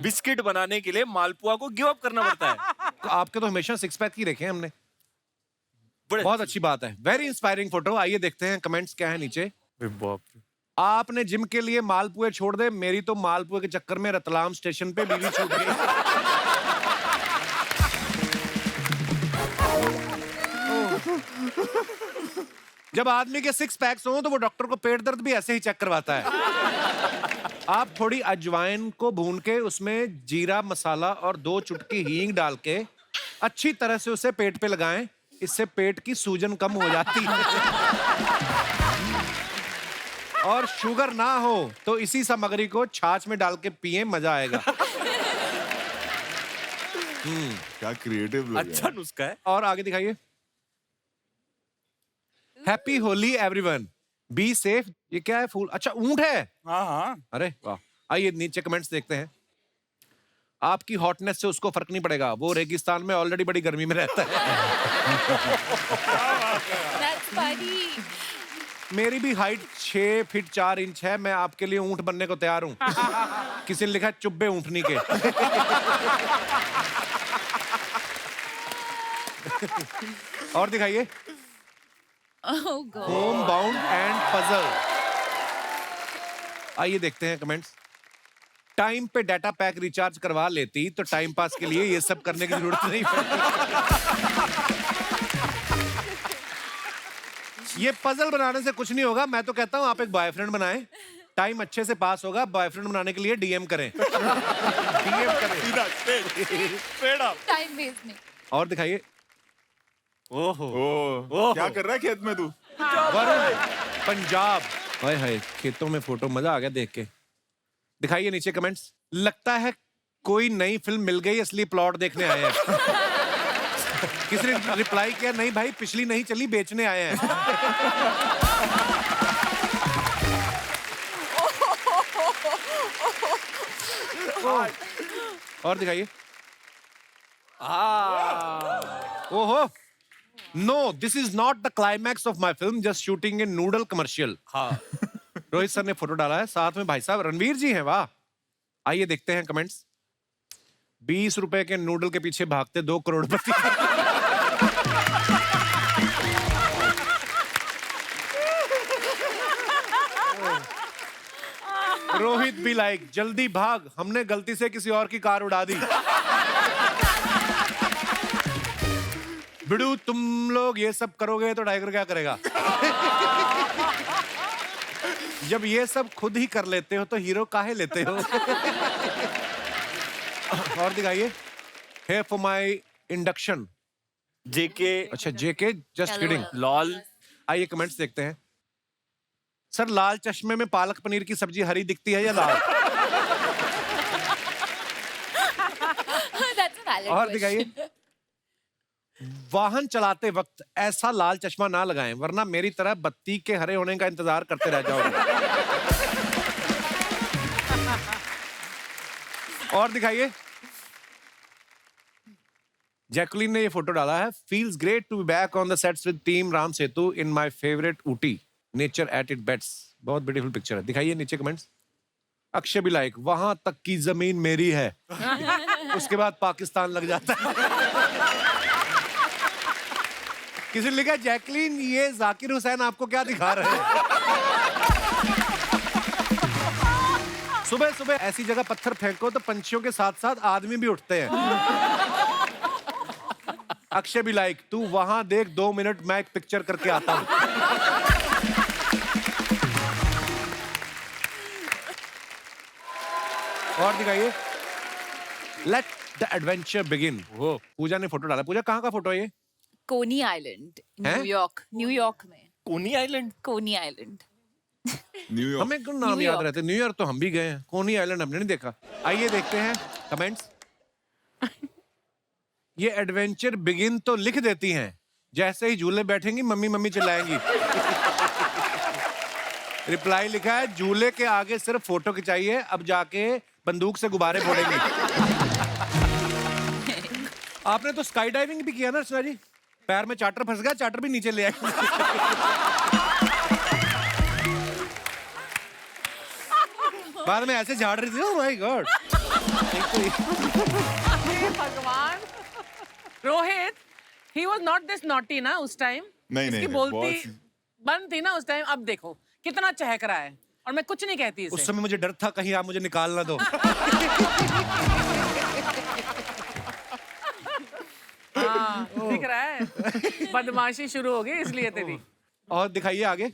बिस्किट बनाने के लिए मालपुआ को गिव अप करना पड़ता है। तो आपके तो हमेशा 6 पैक ही रखे हैं हमने। बहुत अच्छी बात है, वेरी इंस्पायरिंग फोटो। आइए देखते हैं कमेंट्स क्या है नीचे। आपने जिम के लिए मालपुए छोड़ दे, मेरी तो मालपुए के चक्कर में रतलाम स्टेशन पे बीवी छूट गई। जब आदमी के 6 पैक्स हो तो वो डॉक्टर को पेट दर्द भी ऐसे ही चेक करवाता है। आप थोड़ी अजवाइन को भून के उसमें जीरा मसाला और 2 चुटकी हींग डाल के अच्छी तरह से उसे पेट पे लगाएं। इससे पेट की सूजन कम हो जाती है। और शुगर ना हो तो इसी सामग्री को छाछ में डाल के पिए, मजा आएगा। क्या क्रिएटिव लोग हैं। अच्छा नुस्खा है। और आगे दिखाइए। Happy Holi everyone, be safe. ये क्या है? फूल? अच्छा, ऊंट है। हाँ हाँ। अरे वाह। आइए नीचे कमेंट्स देखते हैं। आपकी हॉटनेस से उसको फर्क नहीं पड़ेगा, वो रेगिस्तान में ऑलरेडी बड़ी गर्मी में रहता है। That's funny. मेरी भी हाइट 6 फीट 4 इंच है, मैं आपके लिए ऊंट बनने को तैयार हूं। किसी ने लिखा है चुब्बे ऊंटनी के। और दिखाइए। Oh God. Home bound and puzzle. आइए देखते हैं कमेंट्स। टाइम पे डाटा पैक रिचार्ज करवा लेती तो टाइम पास के लिए ये सब करने की जरूरत नहीं पड़ती। ये पजल बनाने से कुछ नहीं होगा। मैं तो कहता हूं आप एक बॉयफ्रेंड बनाएं, टाइम अच्छे से पास होगा। बॉयफ्रेंड बनाने के लिए डीएम करें। डीएम करें। Time waste नहीं. और दिखाइए। ओह, क्या कर रहा है खेत में तू? वरुण, पंजाब। हाय हाय, खेतों में फोटो, मजा आ गया देख के। दिखाइए नीचे कमेंट्स। लगता है कोई नई फिल्म मिल गई इसलिए प्लॉट देखने आए हैं। किसी ने रिप्लाई किया, नहीं भाई पिछली नहीं चली, बेचने आए हैं। और दिखाइए। ओहो, no this is not the climax of my film, just shooting in noodle commercial. हाँ, रोहित सर ने फोटो डाला है, साथ में भाई साहब रणवीर जी हैं। वाह। आइए देखते हैं कमेंट्स। 20 रुपए के नूडल के पीछे भागते 2 करोड़पति। रोहित भी लाइक, जल्दी भाग, हमने गलती से किसी और की कार उड़ा दी। बिड़ू, तुम लोग ये सब करोगे तो टाइगर क्या करेगा? जब ये सब खुद ही कर लेते हो तो हीरो काहे लेते हो? और दिखाइए। Here for my induction. जेके। अच्छा, जेके जस्ट किडिंग। लॉल। आइए कमेंट्स देखते हैं। सर, लाल चश्मे में पालक पनीर की सब्जी हरी दिखती है या लाल? That's a valid और question. दिखाइए। वाहन चलाते वक्त ऐसा लाल चश्मा ना लगाएं, वरना मेरी तरह बत्ती के हरे होने का इंतजार करते रह जाओगे। और दिखाइए। जैकुलिन ने ये फोटो डाला है। Feels great to be back on the sets with team Ram Setu in my favourite Ooty, nature at it best. बहुत ब्यूटीफुल पिक्चर है। दिखाइए नीचे कमेंट्स। अक्षय भी लाइक, वहां तक की जमीन मेरी है। उसके बाद पाकिस्तान लग जाता है। किसी ने लिखा, जैकलीन ये जाकिर हुसैन आपको क्या दिखा रहे हैं? सुबह सुबह ऐसी जगह पत्थर फेंको तो पंछियों के साथ साथ आदमी भी उठते हैं। अक्षय भी लाइक, तू वहां देख, 2 मिनट मैं एक पिक्चर करके आता हूं। और दिखाइए। Let the adventure begin. Pooja ने फोटो डाला। पूजा, कहाँ का फोटो है ये? कोनी आइलैंड, हैं? न्यूयॉर्क में। कोनी आइलैंड। कोनी आइलैंड। न्यूयॉर्क। हमें क्यों नाम याद रहते? न्यूयॉर्क तो हम भी गए हैं, कोनी आइलैंड हमने नहीं देखा। आइए देखते हैं कमेंट्स। ये एडवेंचर बिगिन तो लिख देती हैं, जैसे ही झूले बैठेंगी मम्मी मम्मी चिल्लाएंगी। रिप्लाई लिखा है, झूले के आगे सिर्फ फोटो खिंचाइए, अब जाके बंदूक से गुब्बारे फोड़ेंगी। आपने तो स्काई डाइविंग भी किया ना अर्चना जी? पैर में चार्टर फंस गया, चार्टर भी नीचे ले आए। बाद में ऐसे झाड़ रही थी। Oh my God. भगवान। Rohit, he was not this naughty ना उस टाइम। नहीं, इसकी नहीं, बोलती बहुत- बंद थी ना उस टाइम। अब देखो कितना चहक रहा है, और मैं कुछ नहीं कहती इसे। उस समय मुझे डर था कहीं आप मुझे निकाल ना दो। हाँ, दिख रहा है। बदमाशी शुरू हो गई इसलिए तेरी। और दिखाइए आगे।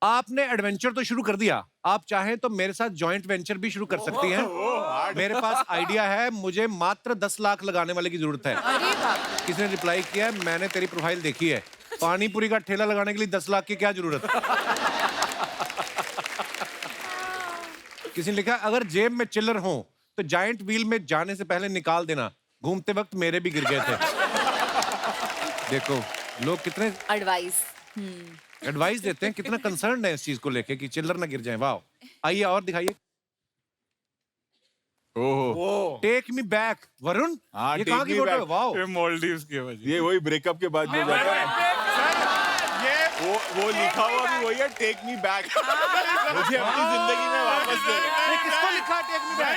आपने एडवेंचर तो शुरू कर दिया, आप चाहें तो मेरे साथ जॉइंट वेंचर भी शुरू कर सकती हैं। मेरे पास आइडिया है, मुझे मात्र 10 लाख लगाने वाले की जरूरत है। किसी ने रिप्लाई किया है, मैंने तेरी प्रोफाइल देखी है, पानी पूरी का ठेला लगाने के लिए 10 लाख की क्या जरूरत है। किसी ने लिखा, अगर जेब में चिल्लर हो तो जायंट व्हील में जाने से पहले निकाल देना, घूमते वक्त मेरे भी गिर गए थे। देखो लोग कितने एडवाइस देते हैं, कितना कंसर्न है इस चीज को लेके कि चिल्लर ना गिर जाए। वाह, आइए और दिखाइए। ओह, टेक मी बैक वरुण। हाँ, ये Take कहाँ की Me फोटो है? Back। वाह, ये मालदीव्स की वजह। ये वही ब्रेकअप के बाद जो जाता है, वो लिखा हुआ भी वही है, टेक मी बैक। मुझे अपनी जिंदगी में वापस दे दो। ये किसको लिखा टेक मी बैक?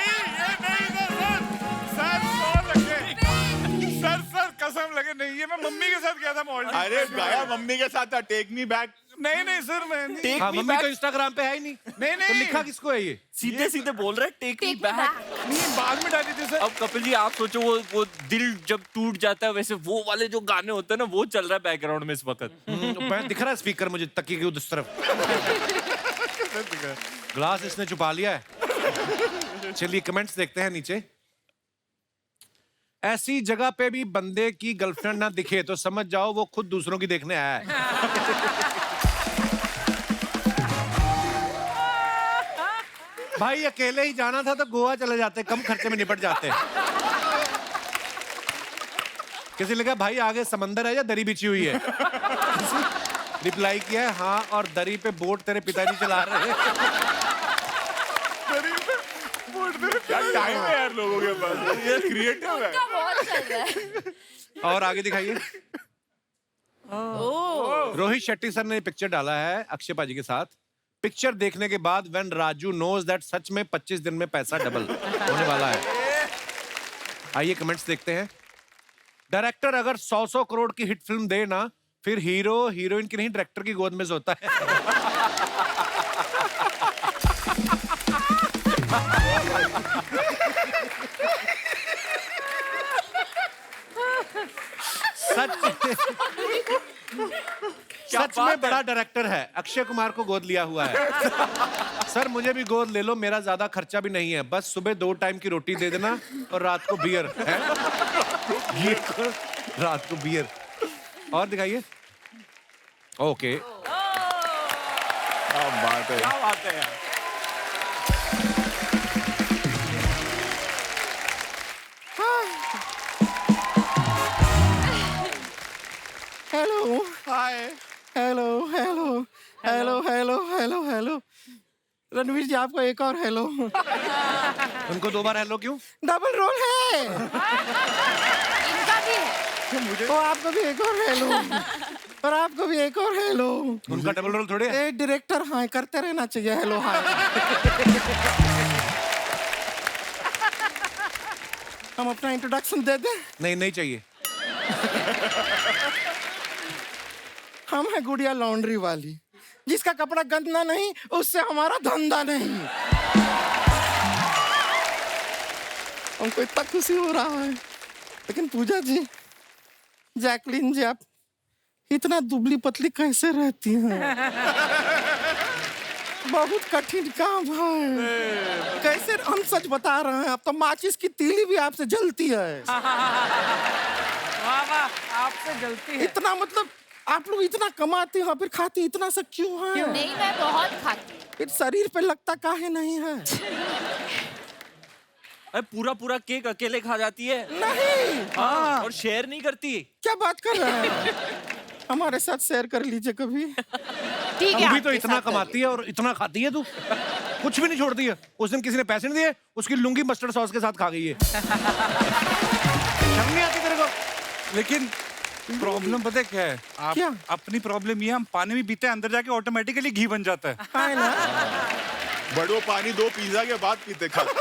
सर कसम लगे नहीं, ये मैं मम्मी के साथ गया था मालदीव। अरे गाया मम्मी के साथ था, टेक मी बैक। नहीं सर, मैं हाँ, मम्मी तो इंस्टाग्राम पे है ही नहीं। तो लिखा किसको है ये? सीधे बोल रहा है टेक मी बैक। नहीं, बाद में डाली थी सर। अब कपिल जी आप सोचो, वो दिल जब टूट जाता है, वैसे वो वाले जो गाने होते हैं ना, वो चल रहा है बैकग्राउंड में इस वक्त। मैं दिख रहा है स्पीकर मुझे तकिए के उस तरफ। ग्लास इसने छुपा लिया है। चलिए कमेंट्स देखते हैं नीचे। ऐसी जगह पे भी बंदे की गर्लफ्रेंड ना दिखे तो समझ जाओ वो खुद दूसरों की देखने आया है। भाई अकेले ही जाना था तो गोवा चले जाते, कम खर्चे में निपट जाते। किसी ने कहा भाई आगे समंदर है या दरी बिछी हुई है? रिप्लाई किया है, हाँ, और दरी पे बोट तेरे पिताजी चला रहे हैं। क्या टाइम है यार लोगों के पास, ये क्रिएटिव है। बहुत चल रहा है। और आगे दिखाइए। रोहित शेट्टी सर ने पिक्चर डाला है अक्षय पाजी के साथ। पिक्चर देखने के बाद व्हेन राजू नोज दैट सच में 25 दिन में पैसा डबल होने वाला है। आइए कमेंट्स देखते हैं। डायरेक्टर अगर 100 करोड़ की हिट फिल्म दे ना, फिर हीरो हीरोइन की नहीं डायरेक्टर की गोद में सोता है। सच में बड़ा डायरेक्टर है, अक्षय कुमार को गोद लिया हुआ है। सर मुझे भी गोद ले लो, मेरा ज्यादा खर्चा भी नहीं है, बस सुबह 2 टाइम की रोटी दे देना और रात को बियर है। ये रात को बियर। और दिखाइए। ओके, क्या बात है, क्या बात है यार। Hello, hi, hello hello hello hello hello hello. Ranveer ji आपको एक और हेलो। उनको 2 बार हेलो क्यों? डबल रोल है। इनका भी है। तो आपको भी एक और हेलो, और आपको भी एक और हेलो। उनका डबल रोल थोड़े है। एक डायरेक्टर हाय करते रहना चाहिए, हेलो हाय। हम अपना इंट्रोडक्शन दे दें? नहीं, नहीं चाहिए। हम है गुड़िया लॉन्ड्री वाली, जिसका कपड़ा गंदा नहीं उससे हमारा धंधा नहीं। हमको इतना खुशी हो रहा है। लेकिन पूजा जी, जैकलीन जी, आप इतना दुबली पतली कैसे रहती हैं? बहुत कठिन काम है। कैसे? हम सच बता रहे हैं, अब तो माचिस की तीली भी आपसे जलती है। वाह वाह, आपसे जलती है। इतना मतलब आप लोग इतना कमाते हो फिर खाती इतना सा क्यों है? नहीं, मैं बहुत खाती हूँ। फिर शरीर पे लगता काहे नहीं है? अरे पूरा केक अकेले खा जाती है। नहीं। हाँ, और शेयर नहीं करती। क्या बात कर रहे हैं? हमारे साथ शेयर कर लीजिए कभी। ठीक है, तू भी तो आपके इतना साथ कमाती है और इतना खाती है तू, कुछ भी नहीं छोड़ती है। उस दिन किसी ने पैसे नहीं दिए, उसकी लुंगी मस्टर्ड सॉस के साथ खा गई है। शर्म नहीं आती तेरे को? लेकिन प्रॉब्लम पता है क्या है? आप क्या? अपनी प्रॉब्लम ये, हम पानी में पीते हैं, अंदर जाके ऑटोमेटिकली घी बन जाता है। है ना? बट वो पानी 2 पिज्जा के बाद पीते खाते।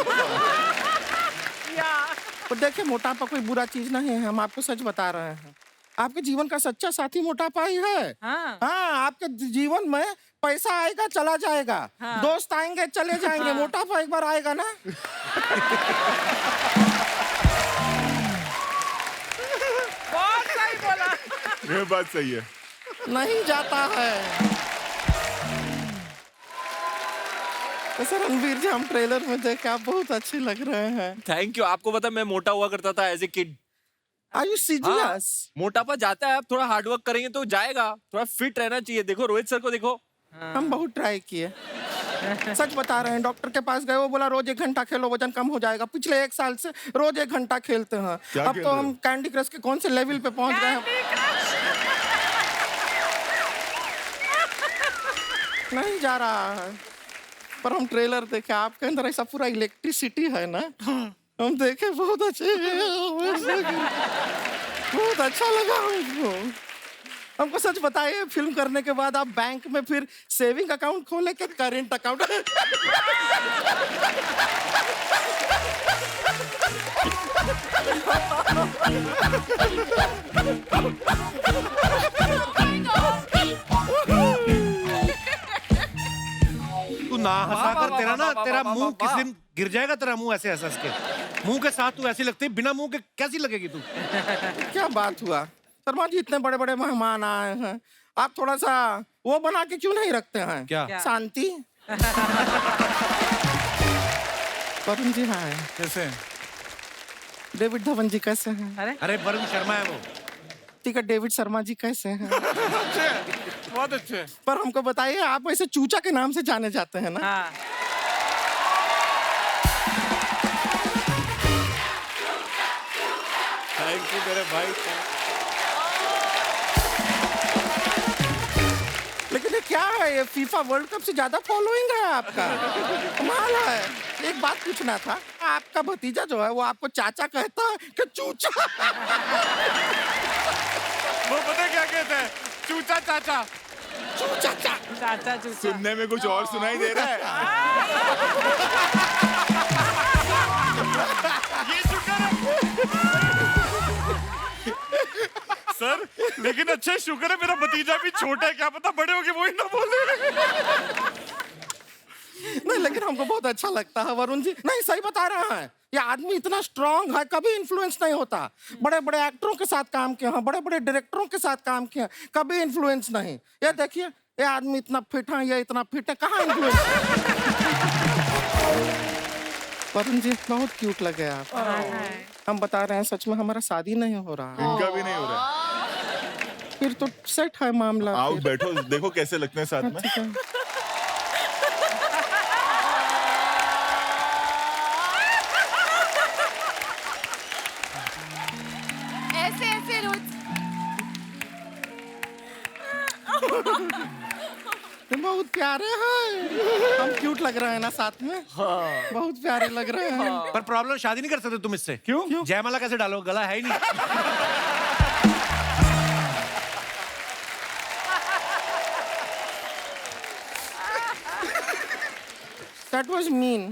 तो देखिए, मोटापा कोई बुरा चीज नहीं है। हम आपको सच बता रहे हैं, आपके जीवन का सच्चा साथी मोटापा ही है। हाँ, आपके जीवन में पैसा आएगा चला जाएगा, दोस्त आएंगे चले जाएंगे, मोटापा एक बार आएगा ना। बहुत सही बोला। ये बात सही है। नहीं जाता है। सर रणवीर जी हम ट्रेलर में देखे आप बहुत अच्छे लग रहे हैं। Thank you. आपको पता मैं मोटा हुआ करता था as a kid. Are you serious? मोटापा जाता है, आप थोड़ा हार्डवर्क करेंगे तो जाएगा। थोड़ा फिट रहना चाहिए। देखो रोहित सर को देखो। हम बहुत ट्राई किए, सच बता रहे हैं। डॉक्टर के पास गए, वो बोला रोज 1 घंटा खेलो वजन कम हो जाएगा। पिछले 1 साल से रोज 1 घंटा खेलते हैं। अब खेल तो रहे हम कैंडी क्रश के कौन से लेवल पे पहुंच गए हैं। नहीं जा रहा है, पर हम ट्रेलर देखे, आपके अंदर ऐसा पूरा इलेक्ट्रिसिटी है ना, हम देखे बहुत अच्छे, बहुत अच्छा लगा हमको। हमको सच बताइए, फिल्म करने के बाद आप बैंक में फिर सेविंग अकाउंट खोले के करेंट अकाउंट? तू ना हंसा कर, तेरा ना तेरा मुंह किस दिन गिर जाएगा। तेरा मुंह ऐसे हंस के, मुंह के साथ तू ऐसी लगती है, बिना मुंह के कैसी लगेगी तू? क्या बात हुआ शर्मा जी, इतने बड़े बड़े मेहमान आए हैं, आप थोड़ा सा वो बना के क्यों नहीं रखते हैं? क्या? शांति। वरुण जी हाँ कैसे? डेविड धवन जी कैसे हैं? अरे वरुण शर्मा है वो। ठीक है, डेविड शर्मा जी कैसे हैं? बहुत अच्छे। पर हमको बताइए, आप ऐसे चूचा के नाम से जाने जाते हैं ना? हाँ। थैंक यू मेरे भाई। लेकिन ये क्या है, ये फीफा वर्ल्ड कप से ज्यादा फॉलोइंग है आपका, कमाल है। एक बात पूछना था, आपका भतीजा जो है वो आपको चाचा कहता है कि चूचा? वो पता है क्या कहते हैं? चूचा चाचा। चूचा चाचा चूचा। सुनने में कुछ और सुनाई दे रहा है। ये शुक्र है सर, लेकिन अच्छा शुक्र है मेरा भतीजा भी छोटा है, क्या पता बड़े होके वही ना बोले। नहीं, लेकिन हमको बहुत अच्छा लगता है वरुण जी। नहीं, सही बता रहा है, ये आदमी इतना स्ट्रांग है, कभी इन्फ्लुएंस नहीं होता। बड़े बड़े एक्टरों के साथ काम किया है, बड़े बड़े डायरेक्टरों के साथ काम किया, कभी इन्फ्लुएंस नहीं। ये देखिए, ये आदमी इतना फिट है, ये इतना फिट है, कहाँ इन्फ्लुएंस? वरुण जी बहुत क्यूट लगे आप। हम बता रहे हैं, सच में हमारा शादी नहीं हो रहा है। इनका भी नहीं हो रहा। फिर तो सेट है मामला। आओ बैठो, देखो कैसे लगते हैं साथ में। ठीक है। ऐसे ऐसे रोज बहुत प्यारे हैं, हम क्यूट लग रहे हैं ना साथ में। हाँ। बहुत प्यारे लग रहे हैं। हाँ। पर प्रॉब्लम, शादी नहीं कर सकते तुम इससे। क्यों? जयमाला कैसे डालो, गला है ही नहीं। That was mean.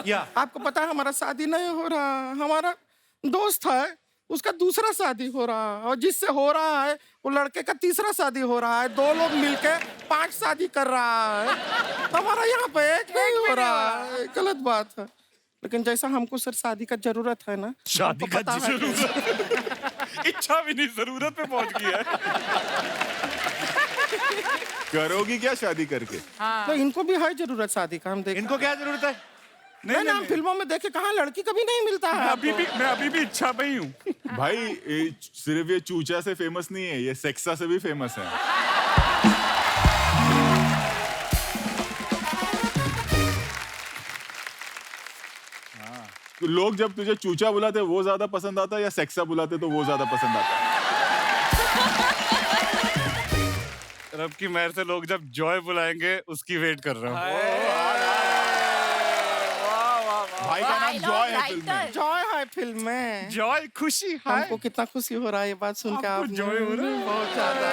या आपको पता है हमारा शादी नहीं हो रहा, हमारा दोस्त है, उसका दूसरा शादी हो रहा है, और जिससे हो रहा है वो लड़के का तीसरा शादी हो रहा है। 2 लोग मिलके 5 शादी कर रहा है, हमारा यहाँ पे एक नहीं हो रहा है। गलत बात है। लेकिन जैसा हमको सर शादी का जरूरत है ना, शादी का जरूरत इच्छा भी नहीं, जरूरत पे पहुंच गया है। करोगी क्या शादी करके? तो इनको भी है जरूरत शादी का। हम देख, इनको क्या जरूरत है? नहीं, हम फिल्मों में देखे, कहाँ लड़की कभी नहीं मिलता है। मैं अभी भी इच्छा पे ही हूँ। भाई सिर्फ ये चूचा से फेमस नहीं है, ये सेक्सा से भी फेमस है। तो लोग जब तुझे चूचा बुलाते वो ज्यादा पसंद आता है या सेक्सा बुलाते तो वो ज्यादा पसंद आता है? रब की मेहर से लोग जब जॉय बुलाएंगे उसकी वेट कर रहा हूँ। भाई का नाम जॉय है फिल्म में। जॉय है फिल्म में। जॉय खुशी है। हमको कितना खुशी हो रहा है ये बात सुन के। आप जॉय हो रहा है बहुत ज्यादा।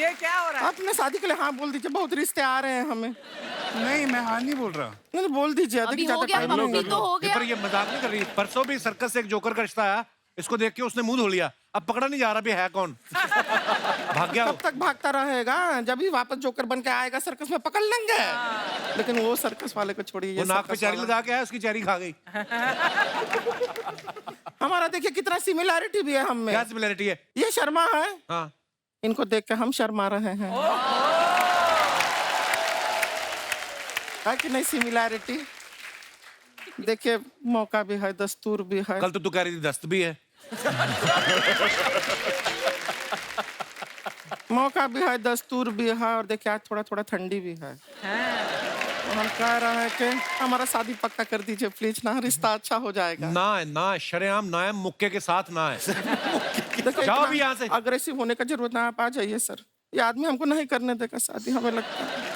ये क्या हो रहा है? आपने शादी के लिए हाँ बोल दीजिए, बहुत रिश्ते आ रहे हैं हमें। नहीं, मैं हाँ नहीं बोल रहा। नहीं, बोल दीजिए। अभी हो गया, अभी तो हो गया। पर ये मजाक नहीं कर रही। परसों भी सर्कस से एक जोकर का रिश्ता आया, इसको देख के उसने मुंह धो लिया। अब पकड़ा नहीं जा रहा भी है कौन। भाग गया। कब तक भागता रहेगा? जब भी वापस जोकर बन के आएगा सर्कस में पकड़ लेंगे। लेकिन वो सर्कस वाले को छोड़िए। वो नाक पे चेरी लगा के आया, उसकी चेरी खा गई। हमारा देखिए कितना सिमिलैरिटी भी है हम में। क्या सिमिलैरिटी है? ये शर्मा है, हाँ, इनको देख के हम शर्मा रहे हैं। है कि नहीं सिमिलैरिटी? देखिए, मौका भी है, दस्तूर भी है। कल तो तू कह रही थी दस्त भी है। मौका भी है, दस्तूर भी है, और देखिए आज थोड़ा थोड़ा ठंडी भी है। तो हम कह रहे हैं कि हमारा शादी पक्का कर दीजिए प्लीज ना, रिश्ता अच्छा हो जाएगा। ना है, ना है, शरेआम ना है, मुक्के के साथ ना है। जाओ भी यहाँ से। अग्रेसिव होने का जरूरत ना, आप आ जाइए सर। ये आदमी हमको नहीं करने देगा शादी, हमें लगता है।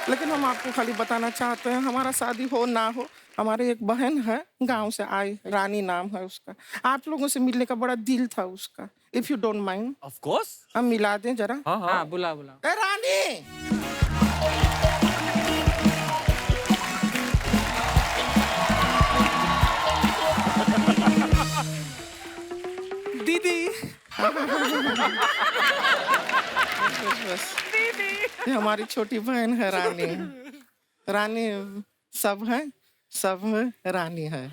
लेकिन हम आपको खाली बताना चाहते हैं, हमारा शादी हो ना हो, हमारी एक बहन है गांव से आई, रानी नाम है उसका। आप लोगों से मिलने का बड़ा दिल था उसका। If you don't mind, of course हम मिला दें जरा। हाँ, बुला बुला। ए रानी, दीदी। बस ये हमारी छोटी बहन है रानी। रानी सब है, सब रानी है।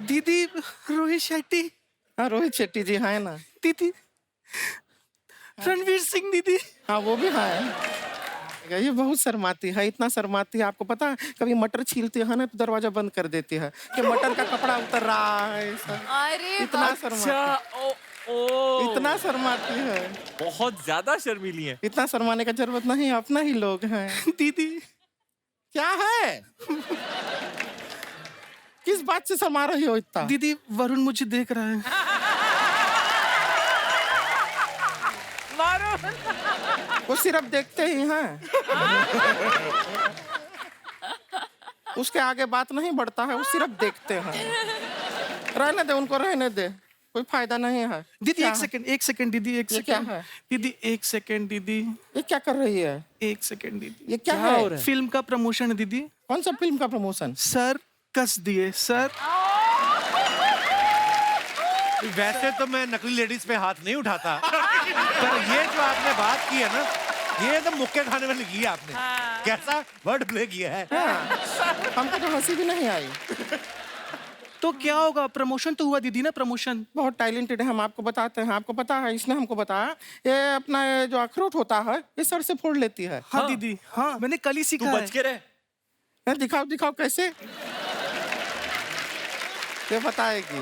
दीदी रोहित शेट्टी। हाँ, रोहित शेट्टी जी है ना। दीदी रणवीर सिंह दीदी। हाँ, वो भी है। ये बहुत शर्माती है, इतना शर्माती है, आपको पता है कभी मटर छीलती है ना तो दरवाजा बंद कर देती है कि मटर का कपड़ा उतर रहा है। अरे इतना शर्माती, इतना शर्माती है। बहुत ज्यादा शर्मीली है। इतना शर्माने का जरूरत नहीं, अपना ही लोग हैं। दीदी क्या है? किस बात से शर्मा रही हो इतना? दीदी वरुण मुझे देख रहा है। वो सिर्फ देखते ही हैं। उसके आगे बात नहीं बढ़ता है, वो सिर्फ देखते हैं। रहने दे उनको, रहने दे, कोई फायदा नहीं है। दीदी एक सेकंड, एक सेकंड दीदी, एक ये क्या सेकंड है? दीदी, एक सेकंड दीदी। ये क्या कर रही है? एक सेकंड दीदी। ये क्या है? फिल्म का प्रमोशन है दीदी। कौन सा फिल्म का प्रमोशन? सर कस दिए सर। वैसे तो मैं नकली लेडीज पे हाथ नहीं उठाता, पर ये जो आपने बात की है ना, ये तो मुक्के खाने में लगी है आपने। कैसा वर्ड प्ले किया है। हमको तो हंसी भी नहीं आई। तो क्या होगा? प्रमोशन तो हुआ दीदी ना, प्रमोशन। बहुत टैलेंटेड है, हम आपको बताते हैं। आपको पता है, इसने हमको बताया, ये अपना ये जो अखरोट होता है ये सर से फोड़ लेती है। हाँ दीदी, हाँ मैंने कल ही सीखा। तू बच के रहे। दिखाओ दिखाओ कैसे, ये बताएगी।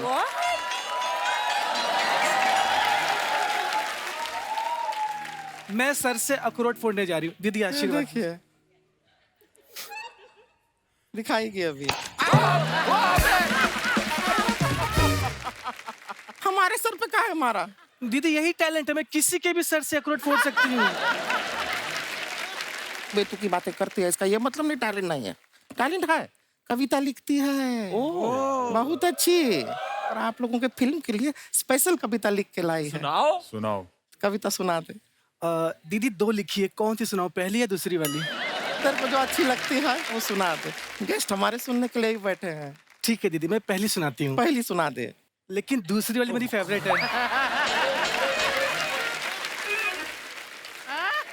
मैं सर से अखरोट फोड़ने जा रही हूँ दीदी, आशीर्वाद। देखिए, दिखाएगी अभी। हमारे सर पे क्या है मारा? दीदी यही टैलेंट है, मैं किसी के भी सर से अखरोट फोड़ सकती हूँ। बेतुकी बातें करती है, इसका ये मतलब नहीं टैलेंट नहीं है। टैलेंट है, कविता लिखती है बहुत अच्छी, और आप लोगों के फिल्म के लिए स्पेशल कविता लिख के लाई है। सुनाओ सुनाओ। कविता सुना दे। दीदी दो लिखी है, कौन सी सुनाओ, पहली या दूसरी वाली? तेरे को जो अच्छी लगती है वो सुना दे। गेस्ट हमारे सुनने के लिए ही बैठे हैं। ठीक है दीदी, मैं पहली सुनाती हूँ। पहली सुना दे। लेकिन दूसरी वाली मेरी फेवरेट है।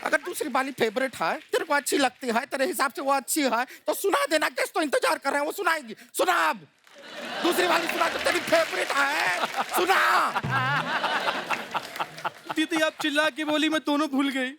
अगर दूसरी वाली फेवरेट है, तेरे को अच्छी लगती है, तेरे हिसाब से वो अच्छी है, तो सुना देना। गेस्ट तो इंतजार कर रहे हैं, वो सुनाएगी। सुना अब, दूसरी वाली सुना तो तेरी फेवरेट है, सुना। दीदी आप चिल्ला के बोली, मैं दोनों भूल गई।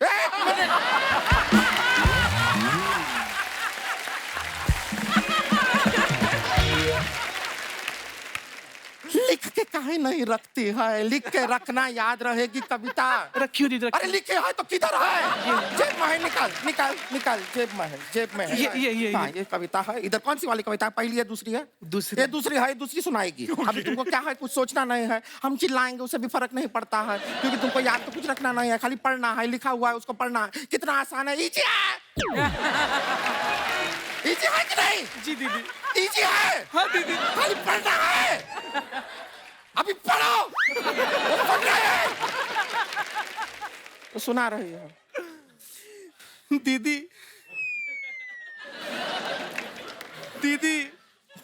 लिख के काहे नहीं रखती है? लिख के रखना, याद रहेगी कविता। रखियो दीदी, अरे लिखे है तो किधर है? जेब में है, निकाल निकाल निकाल, जेब में है, जेब में है। ये कविता है। इधर कौन सी वाली कविता है? पहली है दूसरी है? दूसरी। ये दूसरी है, दूसरी सुनाएगी। अभी तुमको क्या है, कुछ सोचना नहीं है, हम चिल्लाएंगे उससे भी फर्क नहीं पड़ता है, क्योंकि तुमको याद तो कुछ रखना नहीं है, खाली पढ़ना है, लिखा हुआ है उसको पढ़ना है। कितना आसान है, इजी है। इजी है कि नहीं? जी दीदी। इजी है। हाँ दीदी, खाली पढ़ना है, अभी पढ़ो। वो पढ़ रहे हैं तो सुना रही है। दीदी दीदी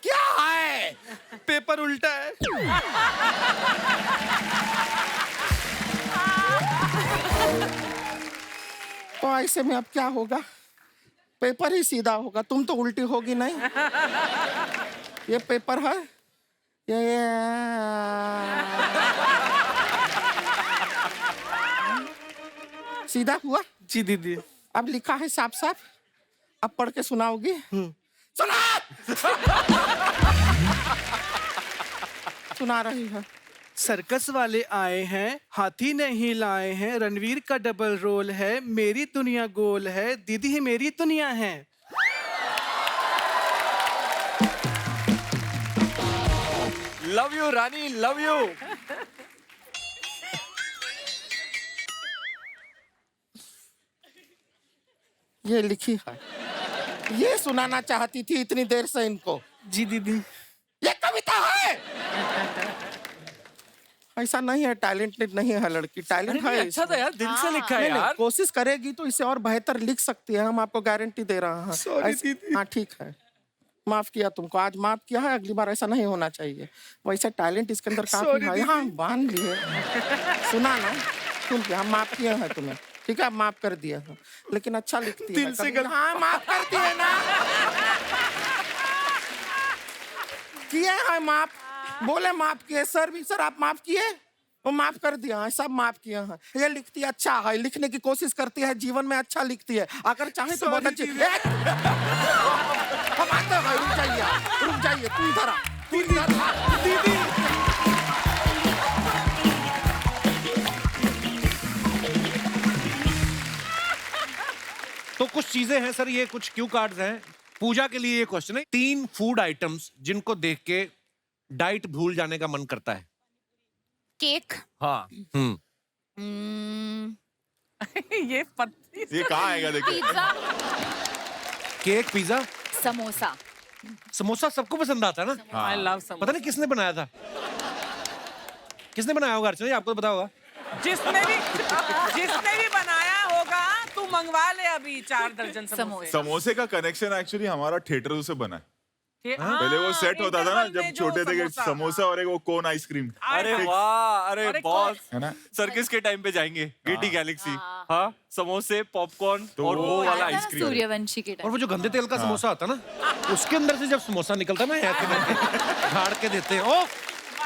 क्या है? पेपर उल्टा है। तो ऐसे में अब क्या होगा? पेपर ही सीधा होगा, तुम तो उल्टी होगी नहीं। ये पेपर है, सीधा हुआ? जी दीदी। अब लिखा है साफ साफ, अब पढ़ के सुनाओगी? सुना। सुना रही है। सर्कस वाले आए हैं, हाथी नहीं लाए हैं, रणवीर का डबल रोल है, मेरी दुनिया गोल है, दीदी ही मेरी दुनिया है। Love you Rani, love you. ये लिखी है, ये सुनाना चाहती थी इतनी देर से इनको। जी दीदी। ये कविता है। ऐसा नहीं है, टैलेंटेड नहीं है लड़की, टैलेंट है। अच्छा था यार, दिल से लिखा है नहीं, नहीं, यार। कोशिश करेगी तो इससे और बेहतर लिख सकती है, हम आपको गारंटी दे रहे हैं। हाँ ठीक है, माफ किया तुमको, आज माफ किया है, अगली बार ऐसा नहीं होना चाहिए। वैसे टैलेंट इसके अंदर काफी है। हाँ बांध लिए, सुना ना, सुन के हम माफ किए हैं तुम्हें, ठीक है, माफ कर दिया है, लेकिन अच्छा लिखती है। हाँ माफ करती है ना, किए हैं माफ, बोले माफ किए सर भी, सर आप माफ किए, वो माफ कर दिया है, सब माफ किए हैं। ये लिखती है, अच्छा है, लिखने की कोशिश करती है, जीवन में अच्छा लिखती है, अगर चाहे तो बहुत अच्छी। हम आते हैं, रुक जाइए, तू इधर आ, तू इधर आ। दीदी तो कुछ चीजें हैं सर, ये कुछ क्यू कार्ड्स हैं। पूजा के लिए ये क्वेश्चन है, 3 फूड आइटम्स जिनको देख के डाइट भूल जाने का मन करता है। केक। हाँ। ये पत्ती। ये कहाँ आएगा देखिए। Pizza. Cake, pizza, samosa. Samosa सबको पसंद आता है ना। I love samosa. पता नहीं किसने बनाया था, किसने बनाया होगा अर्चना जी, आपको तो पता होगा। जिसने भी बनाया होगा, तू मंगवा ले अभी 4 दर्जन समोसे। समोसे का कनेक्शन एक्चुअली हमारा थिएटर से बना है। हाँ, पहले वो सेट होता था ना, इंटरवल में जब जो छोटे थे कि समोसा। समोसा और एक वो कोन आइसक्रीम। अरे वाह, अरे और एक बॉस, है ना? सर्किस के टाइम पे जाएंगे, गेटी गैलेक्सी। हाँ, समोसे, पॉपकॉर्न और वो वाला आया था ना आइसक्रीम। सूर्यवंशी के और टाइम। वो जो गंदे तेल का समोसा आता ना, उसके अंदर से जब समोसा निकलता ना, ऐसे करके झाड़ के देते हैं, ओ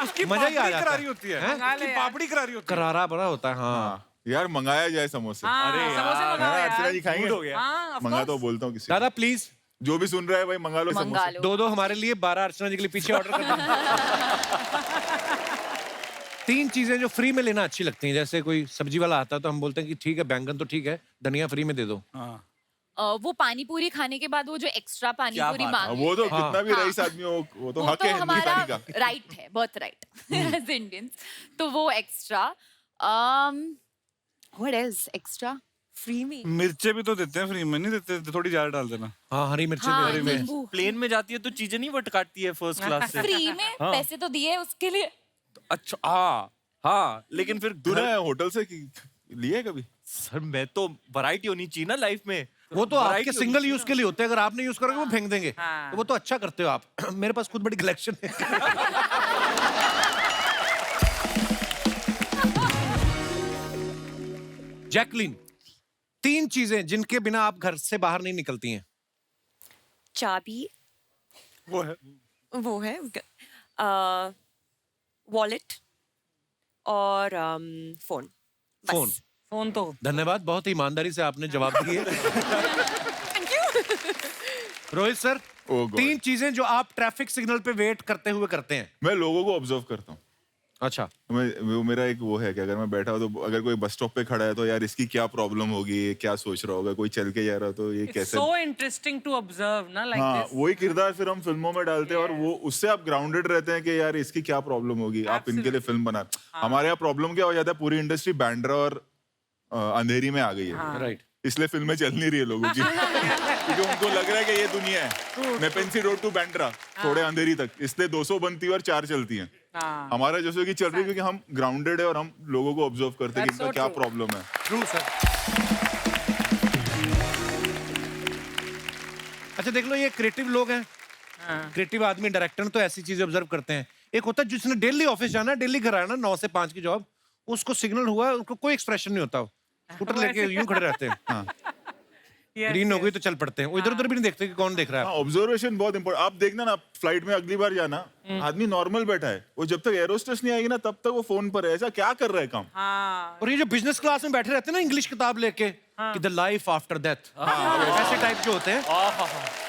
उसकी मजा ही आ पापड़ी जाता करारी है। होती है, हैं? मंगा ले उसकी यार। पापड़ी करारी होती है। करारा बड़ा होता है। हाँ यार मंगाया जाए समोसे। हाँ, अरे समोसे यार, मंगाओ यार। अर्चना जी खाएंगे? मूड हो गया। हाँ, of मंगा course। तो बोलता हूँ किसी दादा प्लीज, जो भी सुन रहा है भाई मंगा लो मंगा समोसे। लो। 2 हमारे लिए, 12 अर्चना जी के लिए पीछे ऑर्डर कर दो। 3 चीजें जो फ्री में लेना अच्छी लगती हैं, जैसे कोई सब्जी वाला आता है तो हम बोलते हैं कि ठीक है, बैंगन तो ठीक है, धनिया फ्री में दे दो। वो पानी पूरी खाने के बाद वो जो एक्स्ट्रा पानी क्या पूरी बात है, मांगे, वो तो हाँ। कितना भी हाँ। रईस आदमी हो, वो तो वो हक तो है हिंदी हमारा खाने का। राइट है, बहुत राइट एज इंडियंस। तो वो extra, what is extra free में? मिर्चे भी तो देते हैं फ्री में, नहीं देते? थोड़ी ज्यादा डाल देना। हाँ, हरी मिर्ची हाँ, भी हरी में। नींबू। प्लेन में जाती है तो चीजें नहीं वट काटती है फर्स्ट क्लास से। फ्री में हाँ। पैसे तो दिए उसके लिए। अच्छा, हाँ हाँ, लेकिन फिर तूने होटल से लिए कभी? सर मैं तो वैरायटी होनी चाहिए ना लाइफ में। वो तो आपके Variety सिंगल होनी यूज के लिए होते हैं, अगर आप नहीं यूज करोगे वो फेंक देंगे। हाँ। तो वो तो अच्छा करते हो आप। मेरे पास खुद बड़ी कलेक्शन है। जैकलीन, 3 चीजें जिनके बिना आप घर से बाहर नहीं निकलती हैं। चाबी, वो है वो है वॉलेट और फोन। फोन। फोन तो धन्यवाद, बहुत ही ईमानदारी से आपने जवाब दिए। Rohit sir, Oh God. 3 चीजें जो आप ट्रैफिक सिग्नल पे वेट करते हुए करते हैं। मैं लोगों को ऑब्जर्व करता हूँ। अच्छा, वो मेरा एक वो है कि अगर मैं बैठा हूँ तो अगर कोई बस स्टॉप पे खड़ा है तो यार इसकी क्या प्रॉब्लम होगी, ये क्या सोच रहा होगा, कोई चल के जा रहा तो ये कैसे। सो इंटरेस्टिंग टू ऑब्जर्व ना, लाइक हाँ, दिस। वही किरदार फिर हम फिल्मों में डालते हैं और वो उससे आप ग्राउंडेड रहते हैं कि यार इसकी क्या प्रॉब्लम होगी, आप इनके लिए फिल्म बना। हमारे यहाँ प्रॉब्लम क्या हो जाता है, पूरी इंडस्ट्री बैंड्रा और अंधेरी में आ गई है, राइट। इसलिए फिल्में चल नहीं रही है लोगों की। क्योंकि उनको लग रहा है कि ये दुनिया है, नेपेंसी रोड टू बैंड्रा, थोड़े अंधेरी तक, इसलिए 200 बनती है और 4 चलती हैं। हाँ। हमारा जैसे कि चल रही है क्योंकि हम ग्राउंडेड है और हम लोगों को ऑब्जर्व करते हैं कि That's इनका so क्या true. प्रॉब्लम है। True sir. अच्छा देख लो, ये क्रिएटिव लोग हैं, क्रिएटिव आदमी, डायरेक्टर तो ऐसी चीजें ऑब्जर्व करते हैं। एक होता है जिसने डेली ऑफिस जाना है, डेली घर आना, 9 से 5 की जॉब, उसको सिग्नल हुआ, उनको कोई एक्सप्रेशन नहीं होता, स्कूटर लेके यूं खड़े रहते हैं। हाँ। ग्रीन हो गई तो चल पड़ते हैं, वो इधर उधर भी नहीं देखते कि कौन देख रहा है। ऑब्जर्वेशन बहुत इंपॉर्टेंट। आप देखना ना, फ्लाइट में अगली बार जाना, आदमी नॉर्मल बैठा है, वो जब तक एरोस्टेस नहीं आएगी ना तब तक वो फोन पर है। ऐसा क्या कर रहा है काम? हाँ और ये जो बिजनेस क्लास में बैठे रहते हैं ना इंग्लिश किताब लेके कि द लाइफ आफ्टर डेथ, ऐसे टाइप जो होते हैं,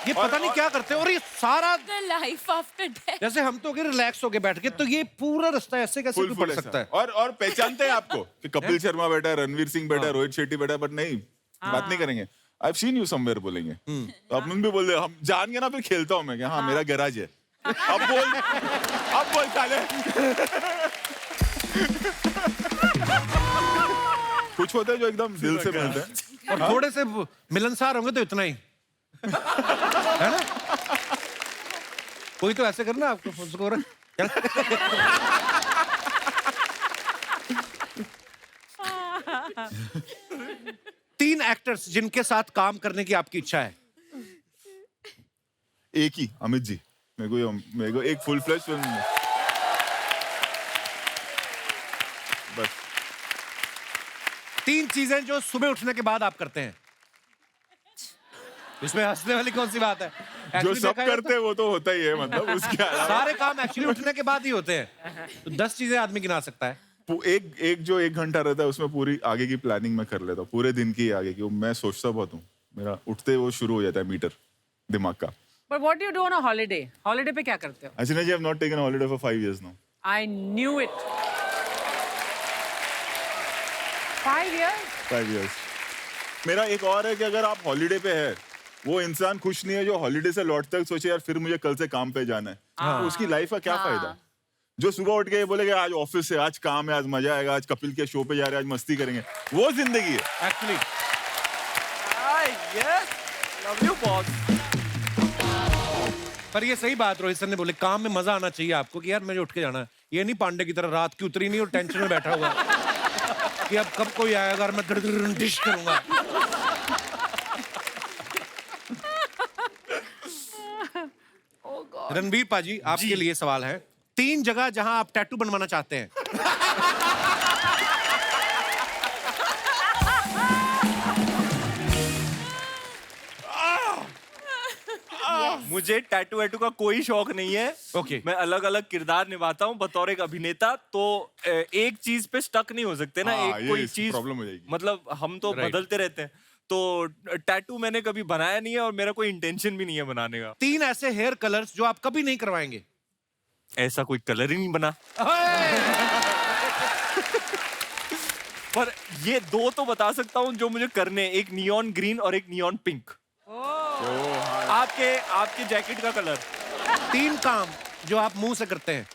ये पता नहीं क्या करते हैं। और ये सारा The life after death. जैसे हम तो रिलैक्स होके बैठ के, तो ये पूरा रास्ता ऐसे कैसे फुल कोई फुल पढ़ ऐसा। सकता है? और पहचानते हैं आपको कि कपिल शर्मा बैठा है, रणवीर सिंह बैठा है, रोहित शेट्टी बैठा है, बट नहीं, बात नहीं करेंगे। I've seen you somewhere बोलेंगे। तो अपन भी बोल दे, हम जान गए ना, फिर खेलता हूँ मैं कि हाँ मेरा गैराज है। अब बोल साले। कुछ होते हैं जो एकदम दिल से मिलते हैं। और थोड़े से मिलनसार होंगे तो इतना ही है ना। कोई तो ऐसे करना आपको उसको तीन एक्टर्स जिनके साथ काम करने की आपकी इच्छा है। एक ही, अमित जी। मेरे को एक फुल फ्लैश फिल्म बस। तीन चीजें जो सुबह उठने के बाद आप करते हैं। इसमें हंसने वाली कौन सी बात है? जो Actually सब देखा जाए करते हैं वो तो होता ही है, मतलब उसके अलावा सारे काम एक्चुअली उठने के बाद ही होते हैं। तो 10 चीजें आदमी गिना सकता है। एक जो 1 घंटा रहता है उसमें पूरी आगे की प्लानिंग मैं कर लेता हूँ, पूरे दिन की आगे की। मैं सोचता बहुत हूँ, मेरा उठते वो शुरू हो जाता है मीटर दिमाग का। But what do you do on a holiday? Holiday पे क्या करते हो? Ashina ji, I have not taken a holiday for 5 years now. I knew it. 5 years? 5 years. मेरा एक और है कि अगर आप हॉलीडे पे है, वो इंसान खुश नहीं है जो हॉलीडे से लौटते तक सोचे यार फिर मुझे कल से काम पे जाना है। तो उसकी लाइफ का क्या फायदा? जो सुबह उठ के बोलेगा आज ऑफिस है, आज काम है, आज मजा आएगा, आज कपिल के शो पे जा रहे हैं, आज मस्ती करेंगे, वो जिंदगी है actually. Yes, love you boss. पर ये सही बात रोहित सर ने बोले, काम में मजा आना चाहिए आपको कि यार मुझे उठ के जाना है। ये नहीं पांडे की तरह रात की उतरी नहीं और टेंशन में बैठा हुआ कि अब कब कोई आएगा और मैं डिश करूंगा। रणवीर पाजी, आपके लिए सवाल है। 3 जगह जहां आप टैटू बनवाना चाहते हैं। मुझे टैटू वैटू का कोई शौक नहीं है। ओके। मैं अलग अलग किरदार निभाता हूँ बतौर एक अभिनेता, तो एक चीज पे स्टक नहीं हो सकते ना। हाँ, एक कोई ये चीज प्रॉब्लम हो जाएगी। मतलब हम तो बदलते रहते हैं। तो टैटू मैंने कभी बनाया नहीं है और मेरा कोई इंटेंशन भी नहीं है बनाने का। 3 ऐसे हेयर कलर्स जो आप कभी नहीं करवाएंगे। ऐसा कोई कलर ही नहीं बना। पर ये 2 तो बता सकता हूँ जो मुझे करने, एक नियॉन ग्रीन और एक नियॉन पिंक। आपके जैकेट का कलर। 3 काम जो आप मुंह से करते हैं।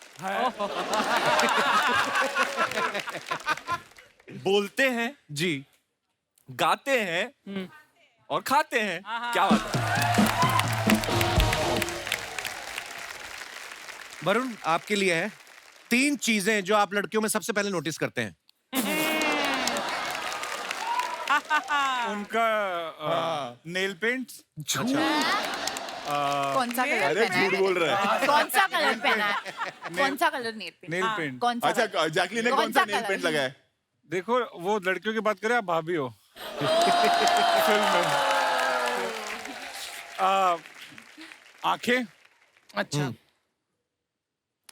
बोलते हैं जी, गाते हैं और खाते हैं। क्या बात है? वरुण, आपके लिए है 3 चीजें जो आप लड़कियों में सबसे पहले नोटिस करते हैं। उनका नेल पेंट। कौन सा कलर अरे पहना झूठ है? बोल रहा है। कौन सा कलर पहना है? कौन सा colour nail paint? Nail paint. कौन सा अच्छा, कलर? जैकलीन ने कौन सा नेल पेंट लगाया है? देखो, वो लड़कियों की बात करें, आप भाभी हो फिल्म में। आंखें। अच्छा।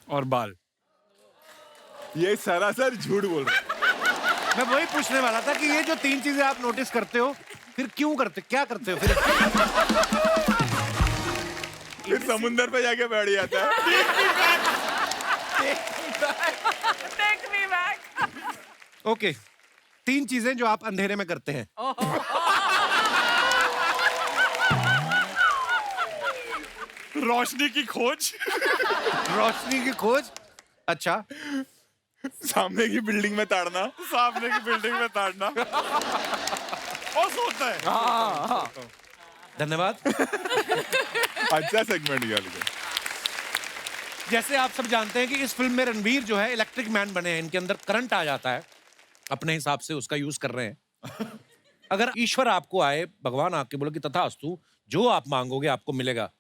और बाल। ये सरासर झूठ बोल रहा है। मैं वही पूछने वाला था कि ये जो 3 चीजें आप नोटिस करते हो, फिर क्यों करते, क्या करते हो फिर? फिर समुंदर पे जाके बैठ जाता है। Take me back. ओके, 3 चीजें जो आप अंधेरे में करते हैं। रोशनी की खोज। रोशनी की खोज। अच्छा। सामने की बिल्डिंग में ताड़ना। सामने की बिल्डिंग में ताड़ना। और सोता है। धन्यवाद। अच्छा सेगमेंट गया लेकिन। जैसे आप सब जानते हैं कि इस फिल्म में रणवीर जो है इलेक्ट्रिक मैन बने हैं, इनके अंदर करंट आ जाता है, अपने हिसाब से उसका यूज कर रहे हैं। अगर ईश्वर आपको आए, भगवान आपके बोले कि तथास्तु, जो आप मांगोगे आपको मिलेगा,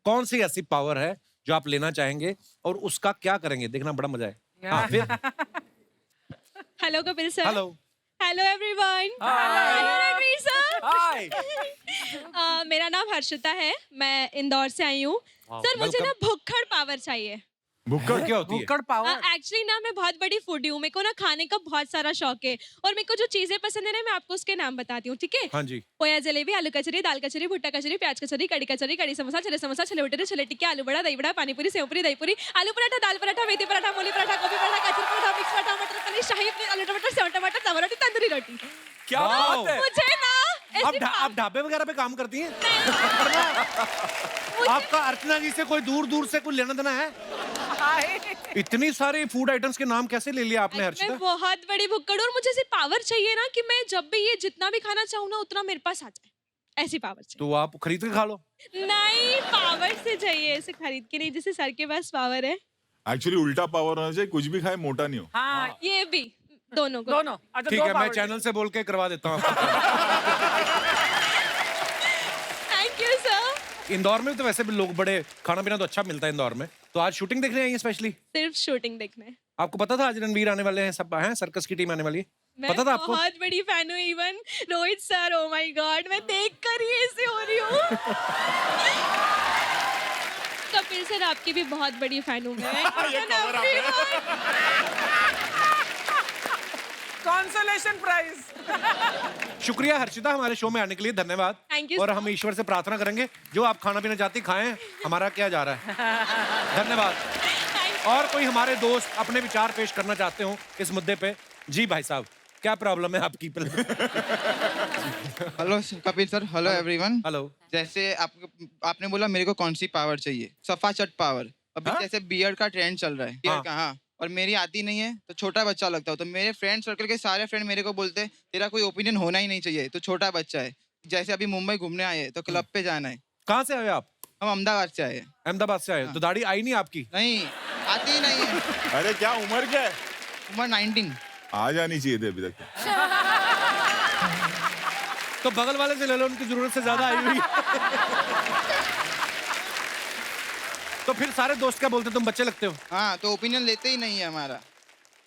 कौन सी ऐसी पावर है जो आप लेना चाहेंगे और उसका क्या करेंगे? देखना बड़ा मजा है। हाँ, फिर hello Kapil sir. Hello. Hello everyone. Hello Ranveer sir. Hi. मेरा नाम हर्षिता है, मैं इंदौर से आई हूँ। सर मुझे ना भुक्खड़ पावर चाहिए। भुक्कड़ क्या होती है? भुक्कड़ पावर। एक्चुअली ना मैं बहुत बड़ी फूडी हूँ, मेरे को ना खाने का बहुत सारा शौक है और मेरे को जो चीजें पसंद है ना मैं आपको उसके नाम बताती हूँ, ठीक है? हाँ जी। पोया जलेबी, आलू कचरी, दाल कचरी, भुट्टा कचरी, प्याज कचरी, कड़ी समोसा, छोले भटूरे, छोले टिक्के, आलू बड़ा, दही बड़ा, पानी पूरी, सेव पूरी, दही पूरी, आलू पराठा, दाल पराठा, मेथी पराठा, मूली पराठा, गोभी पराठा, गाजर पराठा, मिक्स पराठा, मटर पनीर, शाही पनीर, आलू टमाटर, सेव टमाटर, तवा रोटी, तंदूरी रोटी। क्या बात है। मुझे ना आप ढाबे वगैरह पे काम करती हैं? आपका अर्चना जी से कोई दूर से कोई लेना देना है? इतनी सारी फूड आइटम्स के नाम कैसे ले लिया आपने हर्षिता? मैं बहुत बड़ी भुक्कड़ और मुझे ऐसी पावर चाहिए ना कि मैं जब भी ये जितना भी खाना चाहूँ ना उतना मेरे पास आ जाए, ऐसी पावर चाहिए। तो आप खरीद के खा लो। नहीं, पावर से चाहिए, ऐसे खरीद के नहीं, जैसे सर के पास पावर है। एक्चुअली उल्टा पावर होना चाहिए, कुछ भी खाए मोटा नहीं हो। हाँ ये भी दोनों को। दोनों। अच्छा, ठीक दो है, मैं power चैनल से बोल के करवा देता हूँ। Thank you sir. इंदौर में तो वैसे भी लोग बड़े खाना पीना तो अच्छा मिलता है इंदौर में। तो आज शूटिंग देखने आई हैं स्पेशली? सिर्फ शूटिंग देखने। आपको पता था आज रणवीर आने वाले हैं, सब हैं, सर्कस की टीम आने वाली है? मैं पता था आपको? बहुत बड़ी फैन हूँ, even Rohit sir, oh my God, मैं देखकर ही ऐसे हो रही हूँ। कपिल सर, आपकी भी बहुत बड़ी फैन हूँ मैं। Consolation prize. शुक्रिया हर्षिता, हमारे शो में आने के लिए धन्यवाद। Thank you, और sir. हम ईश्वर से प्रार्थना करेंगे जो आप खाना पीना चाहती खाएं, हमारा क्या जा रहा है। धन्यवाद। और कोई हमारे दोस्त अपने विचार पेश करना चाहते हो इस मुद्दे पे? जी भाई साहब, क्या प्रॉब्लम है आपकी? Hello Kapil sir, hello everyone. Hello. जैसे आपने बोला मेरे को कौन सी पावर चाहिए? सफा चट पावर। अभी जैसे बियर्ड का ट्रेंड चल रहा है, बियर्ड का, हाँ, और मेरी आती नहीं है तो छोटा बच्चा लगता है, तो मेरे फ्रेंड सर्कल के सारे फ्रेंड मेरे को बोलते हैं तेरा कोई ओपिनियन होना ही नहीं चाहिए, तो छोटा बच्चा है। जैसे अभी मुंबई घूमने आए हैं तो क्लब पे जाना है। कहाँ से आए आप? हम अहमदाबाद से आए हैं। अहमदाबाद से आए? तो दाढ़ी आई नहीं आपकी? नहीं, आती ही नहीं है। अरे क्या उम्र क्या है? उम्र 19। आ जानी चाहिए थी अभी तक। तो बगल वाले से ले लो, उनकी जरूरत से ज्यादा आई हुई। तो फिर सारे दोस्त क्या बोलते, तुम बच्चे लगते हो? हाँ, तो ओपिनियन लेते ही नहीं है हमारा।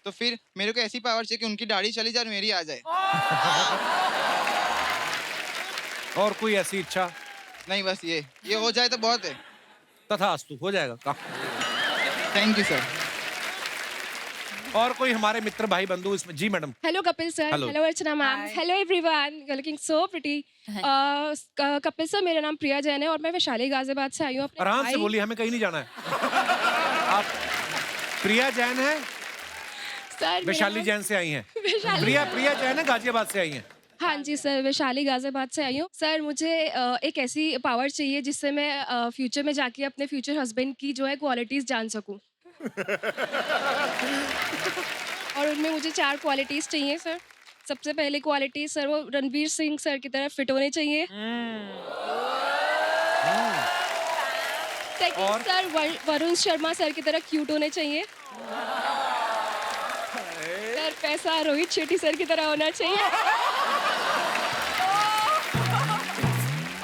तो फिर मेरे को ऐसी पावर चाहिए कि उनकी दाढ़ी चली जाए और मेरी आ जाए। और कोई ऐसी इच्छा? नहीं, बस ये हो जाए तो बहुत है। तथास्तु, हो जाएगा। Thank you sir. और कोई हमारे मित्र भाई बंधु इसमें? जी madam. Hello Kapil sir, Hello. Hello Archana ma'am, hello everyone, you are looking so pretty. Kapil sir, मेरा नाम प्रिया जैन है और मैं वैशाली गाजियाबाद से आई हूँ। अपने आराम से भाई- बोलिए, हमें कहीं नहीं जाना है। आप प्रिया जैन है? सर, वैशाली जैन से आई हैं? प्रिया जैन है, गाजियाबाद से आई हैं? हाँ जी सर, वैशाली गाजियाबाद से आई हूँ। सर मुझे एक ऐसी पावर चाहिए जिससे मैं फ्यूचर में जाके अपने फ्यूचर हस्बैंड की जो है क्वालिटीज जान सकूँ। और उनमें मुझे 4 क्वालिटीज चाहिए सर। सबसे पहली क्वालिटी सर, वो रणवीर सिंह सर की तरह फिट होने चाहिए। Second sir, Varun Sharma sir की तरह क्यूट होने चाहिए। सर पैसा रोहित शेट्टी सर की तरह होना चाहिए।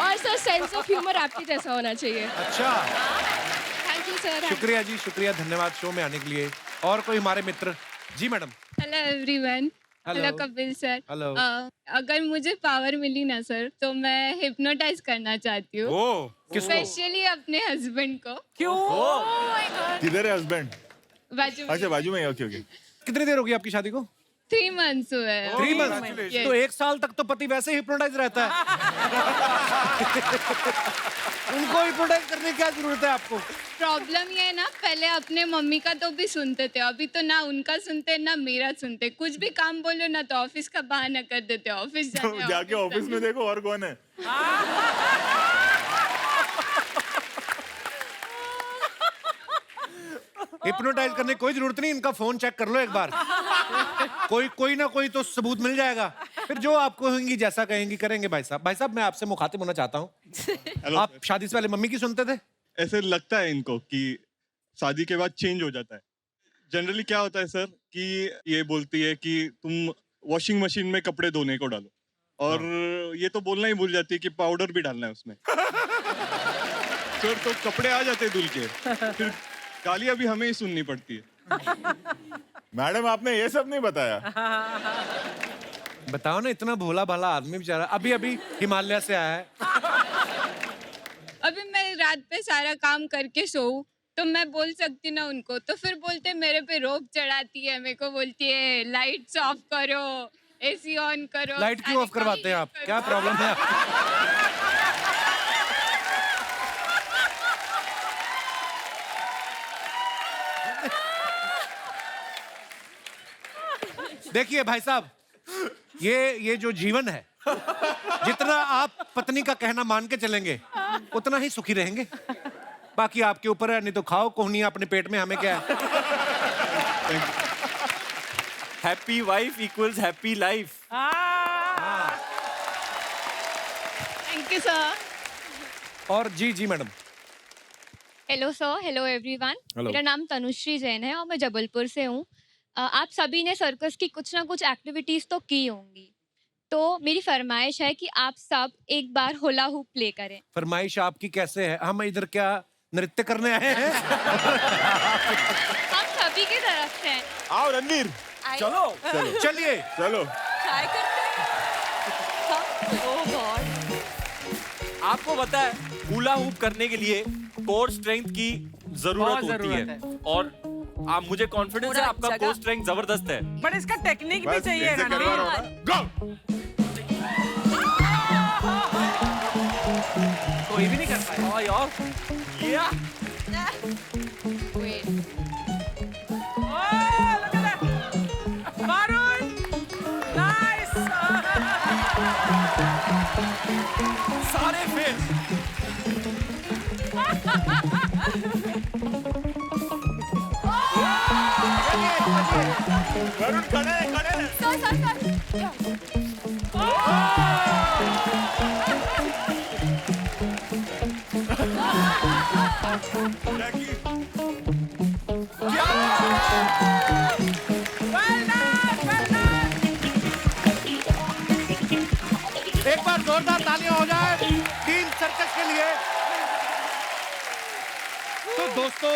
और सर सेंस ऑफ ह्यूमर आपके जैसा होना चाहिए। अच्छा, थैंक यू सर। शुक्रिया जी, शुक्रिया, धन्यवाद शो में आने के लिए। और कोई हमारे मित्र? जी madam. Hello everyone. Hello. Hello Kapil sir. Hello. अगर मुझे पावर मिली ना सर तो मैं हिप्नोटाइज करना चाहती हूँ, किसको? स्पेशली अपने हस्बैंड को। क्यों? किधर है हस्बैंड? बाजू में। अच्छा, बाजू में है। Okay okay. कितनी देर होगी आपकी शादी को? 3 months हुए हैं। 3 months? तो 1 साल तक तो पति वैसे ही हिप्नोटाइज रहता है। उनको हिप्नोटाइज करने की क्या जरूरत है आपको? प्रॉब्लम ये है ना, पहले अपने मम्मी का तो भी सुनते थे, अभी तो ना उनका सुनते ना मेरा सुनते। कुछ भी काम बोलो ना तो ऑफिस का बहाना कर देते, ऑफिस जाने। तो जाके ऑफिस में देखो और कौन है। हिप्नोटाइज करने की कोई जरूरत नहीं, इनका फोन चेक कर लो एक बार। कोई ना कोई तो सबूत मिल जाएगा। फिर जो आप कहेंगी, जैसा कहेंगी करेंगे। भाई साहब, मैं आपसे मुखातिब होना चाहता हूँ। आप शादी से पहले मम्मी की सुनते थे? ऐसे लगता है इनको कि शादी के बाद चेंज हो जाता है। जनरली क्या होता है सर कि ये बोलती है कि तुम वॉशिंग मशीन में कपड़े धोने को डालो, और ये तो बोलना ही भूल जाती है कि पाउडर भी डालना है उसमें। सर तो कपड़े आ जाते धुल के, फिर गालियां भी हमें ही सुननी पड़ती है। मैडम, आपने ये सब नहीं बताया। बताओ ना, इतना भोला भाला आदमी बेचारा अभी अभी हिमालय से आया है। अभी मैं रात पे सारा काम करके सोऊं तो मैं बोल सकती ना उनको, तो फिर बोलते मेरे पे रोब चढ़ाती है, मेरे को बोलती है लाइट्स ऑफ करो, एसी ऑन करो। लाइट क्यों ऑफ करवाते हैं आप? क्या प्रॉब्लम है? देखिए भाई साहब, ये जो जीवन है, जितना आप पत्नी का कहना मान के चलेंगे उतना ही सुखी रहेंगे। बाकी आपके ऊपर है, नहीं तो खाओ कोहनियां अपने पेट में, हमें क्या है। Happy wife equals happy life. Thank you sir. और जी madam. Hello sir, hello everyone. Hello. मेरा नाम तनुश्री जैन है और मैं जबलपुर से हूँ। आप सभी ने सर्कस की कुछ ना कुछ एक्टिविटीज तो की होंगी, तो मेरी फरमाइश है कि आप सब एक बार होला हुप प्ले करें। फरमाइश आपकी कैसे है? हम इधर क्या नृत्य करने आए हैं? हम सभी की तरफ से हैं। आओ रणवीर, चलो चलिए चलो। ट्राई करते हैं। ओह गॉड। आपको पता है हुला हुप करने के लिए कोर स्ट्रेंथ की जरूरत बहुत होती जरूरत है और आप मुझे कॉन्फिडेंस है पूरा आपका जगह- कोर स्ट्रेंथ जबरदस्त है। बट इसका टेक्निक भी चाहिए रणवीर। कोई भी नहीं कर पाएगा। हाँ यार, या Wait. Varun! Nice! सारे फेल। वरुण खड़े एक बार जोरदार तालियां हो जाए टीम सर्कस के लिए। तो दोस्तों,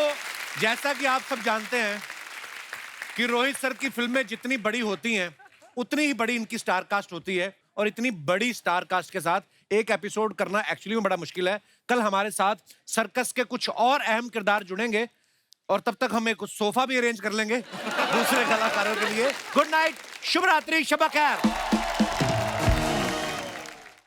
जैसा कि आप सब जानते हैं कि रोहित सर की फिल्में जितनी बड़ी होती हैं उतनी ही बड़ी इनकी स्टार कास्ट होती है, और इतनी बड़ी स्टार कास्ट के साथ एक एपिसोड करना एक्चुअली में बड़ा मुश्किल है। कल हमारे साथ सर्कस के कुछ और अहम किरदार जुड़ेंगे और तब तक हम एक सोफा भी अरेंज कर लेंगे दूसरे कलाकारों के लिए। गुड नाइट, शुभ रात्रि, शब खैर।